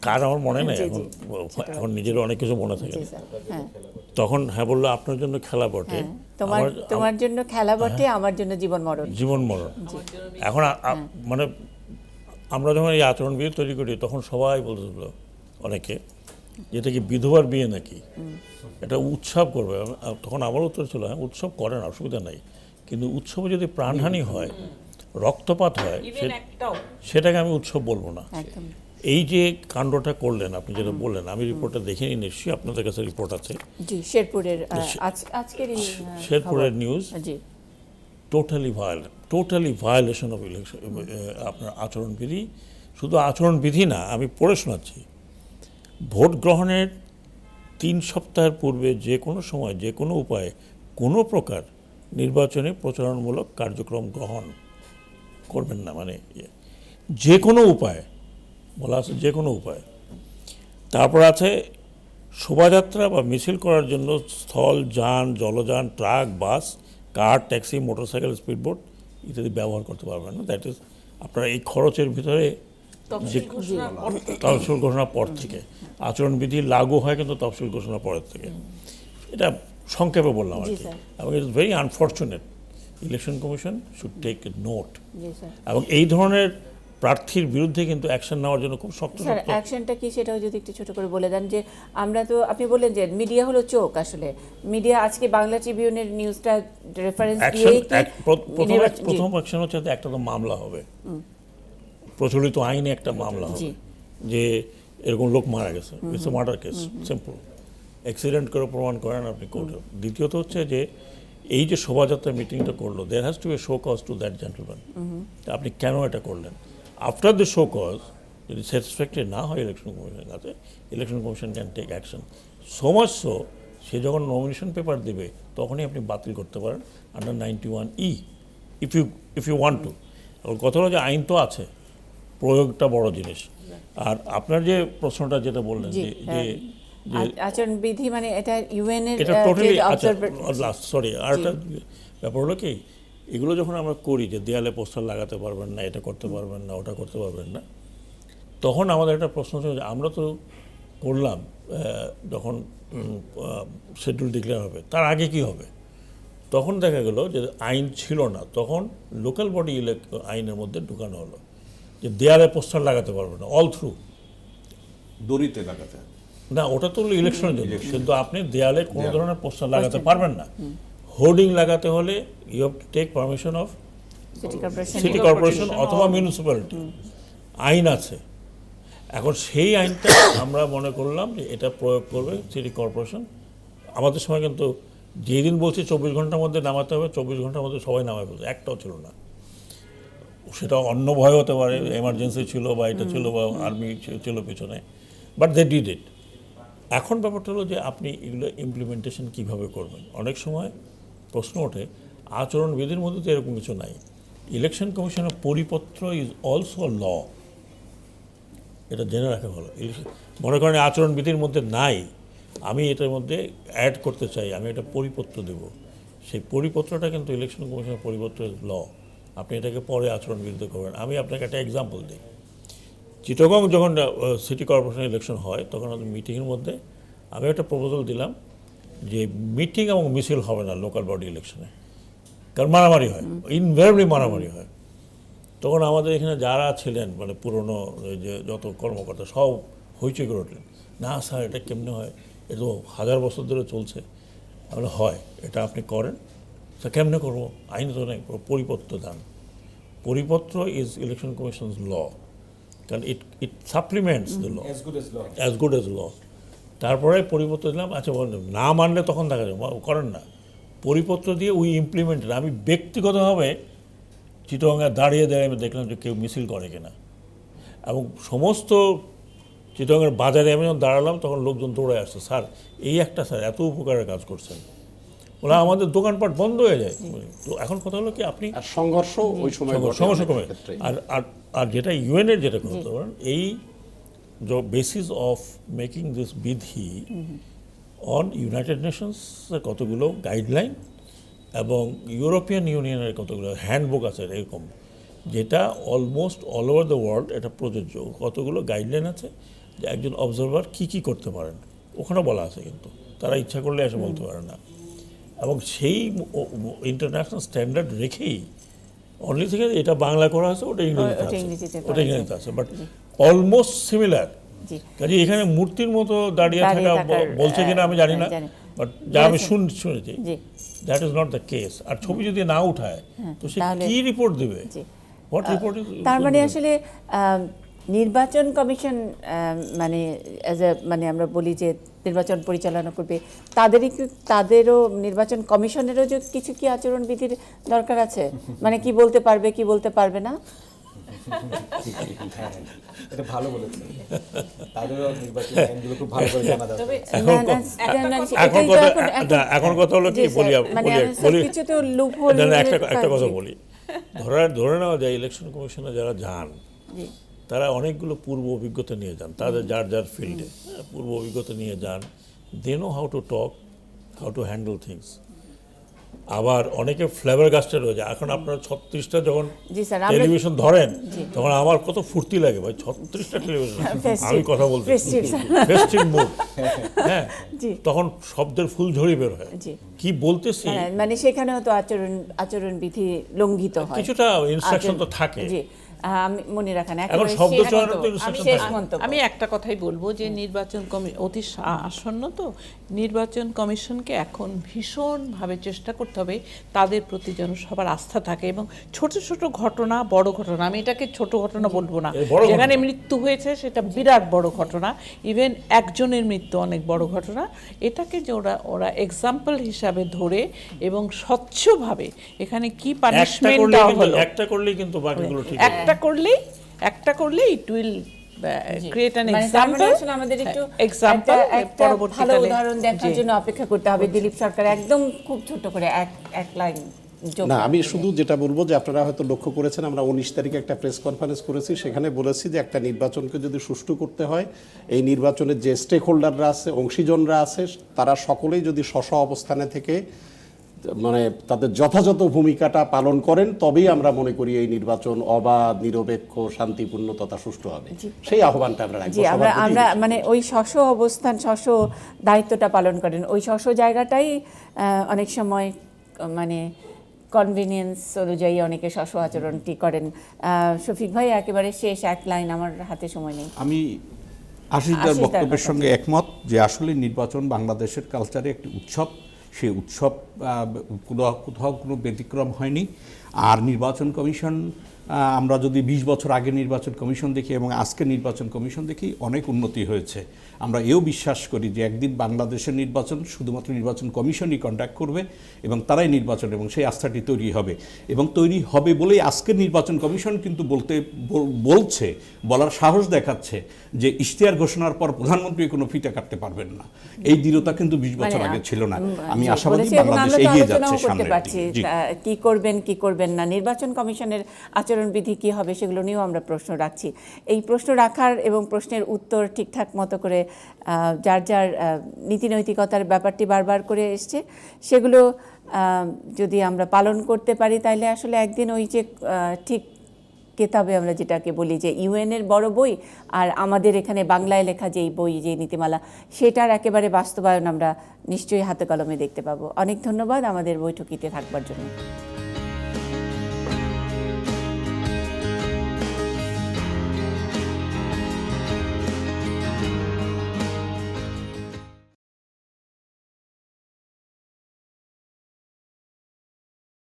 কার আমার মনে নেই এখন নিজের অনেক কিছু মনে থাকে। তখন বললো আপনার জন্য খেলা বটে, তোমার জন্য খেলা বটে, আমার জন্য জীবন মরণ। এখন মানে আমরা যখন এই আচরণবিধি তৈরি করি, তখন সবাই বলতেছিল অনেকে, যেটা কি বিধবার বিয়ে নাকি, এটা উৎসব করবে। তখন আমার উত্তর ছিল, হ্যাঁ, উৎসব করেন, অসুবিধা নাই, কিন্তু উৎসবে যদি প্রাণহানি হয়, রক্তপাত হয়, সেটাকে আমি উৎসব বলবো না। এই যে কাণ্ডটা করলেন আপনি যেটা বললেন, আমি রিপোর্টটা দেখে নিই, নিশ্চয়ই আপনাদের কাছে রিপোর্ট আছে। জি, শেরপুরের আজকেরই শেরপুরের news G, totally violation of election, আপনার আচরণবিধি। শুধু আচরণবিধি না, আমি পড়ে শোনাচ্ছি। ভোট গ্রহণের 3 সপ্তাহের পূর্বে যে কোনো সময় যে কোনো উপায়ে কোনো প্রকার নির্বাচনে প্রচারণমূলক কার্যক্রম গ্রহণ করবেন না, মানে যে কোনো উপায় বলা আছে, যে কোনো উপায়। তারপর আছে শোভাযাত্রা বা মিছিল করার জন্য স্থল যান, জলযান, ট্রাক, বাস, কার, ট্যাক্সি, মোটরসাইকেল, স্পিডবোট ইত্যাদি ব্যবহার করতে পারবেন না। দ্যাট ইজ আপনার এই খরচের ভিতরে তফসিল ঘোষণার পর থেকে আচরণবিধি লাগু হয়, কিন্তু তফসিল ঘোষণার পরের থেকে। এটা সংক্ষেপে বললাম আর কি। এবং it is very unfortunate. Election commission should take a note, এবং এই ধরনের প্রার্থীর বিরুদ্ধে কিন্তু অ্যাকশন নেওয়ার জন্য খুব শক্ত স্যার অ্যাকশনটা কি সেটাও যদি একটু ছোট করে বলে দেন। যে আমরা তো, আপনি বললেন যে মিডিয়া হলো চোখ, আসলে মিডিয়া আজকে বাংলা ট্রিবিউনের নিউজটা রেফারেন্স দিয়ে প্রথম অ্যাকশন হচ্ছে একটা তো মামলা হবে, প্রচলিত আইনে একটা মামলা হবে যে এরকম লোক মারা গেছে, it's a murder case, simple. Accident করে প্রমাণ করেন আপনি কোর্টে। দ্বিতীয়ত হচ্ছে যে এই যে শোভাযাত্রা মিটিংটা করলো, there has to be show cause to that gentleman. আপনি কেন এটা করলেন? আফটার দ্য শো কজ যদি স্যাটিসফ্যাক্টরি না হয় ইলেকশন কমিশনের কাছে, election commission can take action. So much so, সে যখন নমিনেশন পেপার দেবে তখনই আপনি বাতিল করতে পারেন under 91E, if you want to. এবং কথা হলো যে আইন তো আছে, প্রয়োগটা বড় জিনিস। আর আপনার যে প্রশ্নটা যেটা বললেন যে আচরণবিধি, মানে এটা ইউএন এর এটা টোটালি, সরি, আর একটা ব্যাপার হলো কি, এগুলো যখন আমরা করি যে দেয়ালে পোস্টার লাগাতে পারবেন না, এটা করতে পারবেন না, ওটা করতে পারবেন না, তখন আমাদের একটা প্রশ্ন ছিল যে আমরা তো করলাম যখন শিডিউল ডিক্লেয়ার হবে, তার আগে কি হবে? তখন দেখা গেল যে আইন ছিল না, তখন লোকাল বডি আইনের মধ্যে ঢুকানো হলো যে দেয়ালে পোস্টার লাগাতে পারবে না, অল থ্রু। দড়িতে লাগাতে না, ওটা তো ইলেকশনের জন্য, কিন্তু আপনি দেয়ালে কোনো ধরনের পোস্টার লাগাতে পারবেন না। হোর্ডিং লাগাতে হলে you have to take permission of city corporation অথবা মিউনিসিপ্যালিটি। আইন আছে। এখন সেই আইনটা আমরা মনে করলাম যে এটা প্রয়োগ করবে সিটি কর্পোরেশন। আমাদের সময় কিন্তু যেদিন বলছি 24 ঘন্টার মধ্যে নামাতে হবে, 24 ঘন্টার মধ্যে সবাই নামায় ফেলছে, একটাও ছিল না। সেটা অন্য ভয় হতে পারে, এমার্জেন্সি ছিল বা এটা ছিল বা আর্মি ছিল পিছনে, বাট দে ডিড ইট। এখন ব্যাপারটা হলো যে আপনি এগুলো ইমপ্লিমেন্টেশন কীভাবে করবেন। অনেক সময় প্রশ্ন ওঠে আচরণবিধির মধ্যে তো এরকম কিছু নাই। ইলেকশন কমিশনের পরিপত্র ইজ অলসো ল, এটা জেনে রাখা ভালো। মনে করেন আচরণবিধির মধ্যে নাই, আমি এটার মধ্যে অ্যাড করতে চাই, আমি একটা পরিপত্র দেব, সেই পরিপত্রটা কিন্তু ইলেকশন কমিশনের পরিপত্র ল। আপনি এটাকে পরে আচরণবিধিতে করবেন। আমি আপনাকে একটা এক্সাম্পল দিই। চিটাগং যখন সিটি কর্পোরেশন ইলেকশন হয়, তখন আমাদের মিটিংয়ের মধ্যে আমি একটা প্রপোজাল দিলাম যে মিটিং এবং মিছিল হবে না লোকাল বডি ইলেকশনে, কারণ মারামারি হয়, ইনভেরিয়েবলি মারামারি হয়। তখন আমাদের এখানে যারা ছিলেন, মানে পুরনো যে যত কর্মকর্তা, সব হইচই করে উঠলেন, না স্যার এটা কেমনে হয়, এটা তো 1000 বছর ধরে চলছে। আমরা হয়, এটা আপনি করেন। স্যার কেমনে করবো? আইন তো নেই, পরিপত্র দেন। পরিপত্র ইজ ইলেকশন কমিশনস ল, কারণ it supplements the law, as good as law. তারপরে পরিপত্র দিলাম, আচ্ছা বলেন না মানলে তখন দেখা যাবে, করেন না। পরিপত্র দিয়ে উই ইমপ্লিমেন্টেড। আমি ব্যক্তিগতভাবে চিটাগাঙে দাঁড়িয়ে আমি দেখলাম যে কেউ মিছিল করে কিনা, এবং সমস্ত চিটাগাঙের বাজারে আমি যখন দাঁড়ালাম তখন লোকজন দৌড়ে আসছে, স্যার এই একটা স্যার এত উপকারের কাজ করছেন, ওরা আমাদের দোকানপাট বন্ধ হয়ে যায়। তো এখন কথা হলো কি, আপনি সংঘর্ষ ওই সময় সংঘর্ষ কমে। আর যেটা ইউএনের যেটা করতে পারেন, এই বেসিস অফ মেকিং দিস বিধি অন ইউনাইটেড নেশনসের কতগুলো গাইডলাইন এবং ইউরোপিয়ান ইউনিয়নের কতগুলো হ্যান্ডবুক আছে এরকম, যেটা almost all over the world এটা প্রযোজ্য। কতগুলো গাইডলাইন আছে যে একজন অবজারভার কী করতে পারেন, ওখানে বলা আছে, কিন্তু তারা ইচ্ছা করলে এসে বলতে পারে না। এবং সেই ইন্টারন্যাশনাল স্ট্যান্ডার্ড রেখেই অনলি থেকে এটা বাংলা করা আছে, ওটা ইংরেজিতে আছে, বাট অলমোস্ট সিমিলার। কাজে এখানে মূর্তির মতো দাঁড়িয়ে থাকা বলছে কিনা আমি জানি না, বাট যা আমি শুনেছি that is not the case. আর ছবি যদি না উঠায় তো সে কি রিপোর্ট দেবে? What report? তার মানে আসলে নির্বাচন কমিশন মানে মানে আমরা বলি যে নির্বাচন পরিচালনা করবে, তাদেরও নির্বাচন কমিশনেরও যে কিছু কি আচরণবিধির দরকার আছে, মানে কি বলতে পারবে কি বলতে পারবে না। এটা ভালো বলেছেন, তাদেরও নির্বাচনী আইনগুলো খুব ভালো করে জানা দরকার। এখন কথা হলো কি বলি একটা কথা বলি, ধরে নেওয়া যায় ইলেকশন কমিশনে যারা যান তারা অনেকগুলো পূর্ব অভিজ্ঞতা নিয়ে যান, তাদের যার যার ফিল্ডে পূর্ব অভিজ্ঞতা নিয়ে যান, they know how to talk, how to handle things. আবার অনেকে ফ্লেভার গাছটা রয়ে যায়। এখন আপনারা 36টা যখন টেলিভিশন ধরেন তখন আমার কত ফুর্তি লাগে ভাই, 36টা টেলিভিশন আমি কথা বলছি, ফেস্টিভ মুড, হ্যাঁ, তখন শব্দের ফুলঝড়ি বের হয়, কি বলতেছি মানে সেখানেও তো আচরণবিধি লঙ্ঘিত হয়, কিছুটা ইনস্ট্রাকশন তো থাকে। মনে রাখেন আমি একটা কথাই বলবো যে নির্বাচন অতি আসন্ন, তো নির্বাচন কমিশনকে এখন ভীষণভাবে চেষ্টা করতে হবে তাদের প্রতি যেন সবার আস্থা থাকে, এবং ছোট ছোট ঘটনা বড় ঘটনা, আমি এটাকে ছোট ঘটনা বলবো না, যেখানে মৃত্যু হয়েছে সেটা বিরাট বড় ঘটনা, ইভেন একজনের মৃত্যু অনেক বড় ঘটনা, এটাকে যে ওরা এক্সাম্পল হিসাবে ধরে এবং স্বচ্ছভাবে এখানে কি পানিশমেন্ট দেওয়া হলো, একটা করলেই কিন্তু বাকিগুলো ঠিক, একটা করলে it will create an example. আমাদের একটু একটা ভালো উদাহরণ দেখার জন্য অপেক্ষা করতে হবে। দিলীপ সরকার একদম খুব ছোট করে এক লাইন। না, আমি শুধু যেটা বলবো যে আপনারা হয়তো লক্ষ্য করেছেন, আমরা 19 তারিখে একটা প্রেস কনফারেন্স করেছি, সেখানে বলেছি যে একটা নির্বাচনকে যদি সুষ্ঠু করতে হয়, এই নির্বাচনের যে স্টেক হোল্ডাররা আছে, অংশীজনরা আছে, তারা সকলেই যদি স্ব অবস্থানে থেকে মানে তাদের যথাযথ ভূমিকাটা পালন করেন, তবেই আমরা মনে করি এই নির্বাচন অবাধ, নিরপেক্ষ, শান্তিপূর্ণ তথা সুষ্ঠু হবে। সেই আহ্বানটা আমরা রাখবো। আমরা মানে ওই অবস্থান, দায়িত্বটা পালন করেন, ওই জায়গাটাই অনেক সময় মানে কনভিনিয়েন্স অনুযায়ী অনেকে আচরণটি করেন। শফিক ভাই একেবারে শেষ এক লাইন, আমার হাতে সময় নেই। আমি আশিসদার বক্তব্যের সঙ্গে একমত যে আসলে নির্বাচন বাংলাদেশের কালচারে একটি উৎসব, সেই উৎসব কোথাও কোনো ব্যতিক্রম হয়নি। আর নির্বাচন কমিশন, আমরা যদি 20 বছর আগে নির্বাচন কমিশন দেখি এবং আজকে নির্বাচন কমিশন দেখি, অনেক উন্নতি হয়েছে। আমরা এও বিশ্বাস করি যে একদিন বাংলাদেশের নির্বাচন শুধুমাত্র নির্বাচন কমিশনই কন্ডাক্ট করবে এবং তারাই নির্বাচন, এবং সেই আস্থাটি তৈরি হবে, এবং তৈরি হবে বলেই আজকের নির্বাচন কমিশন কিন্তু বলার সাহস দেখাচ্ছে যে ইশতেহার ঘোষণার পর প্রধানমন্ত্রী কোনো ফিতা কাটতে পারবেন না। এই দৃঢ়তা কিন্তু 20 বছর আগে ছিল না। আমি আশাবাদী বাংলাদেশ এগিয়ে যাচ্ছে সামনে। কি করবেন না, নির্বাচন কমিশনের আচরণবিধি কি হবে সেগুলো নিয়েও আমরা প্রশ্ন রাখছি। এই প্রশ্ন রাখার এবং প্রশ্নের উত্তর ঠিকঠাক মতো করে যার যার নীতিনৈতিকতার ব্যাপারটি বারবার করে এসছে, সেগুলো যদি আমরা পালন করতে পারি তাহলে আসলে একদিন ওই যে ঠিক কেতাবে আমরা যেটাকে বলি যে ইউএনের বড় বই আর আমাদের এখানে বাংলায় লেখা যেই বই, যে নীতিমালা, সেটার একেবারে বাস্তবায়ন আমরা নিশ্চয়ই হাতে কলমে দেখতে পাবো। অনেক ধন্যবাদ আমাদের বৈঠকিতে থাকবার জন্য।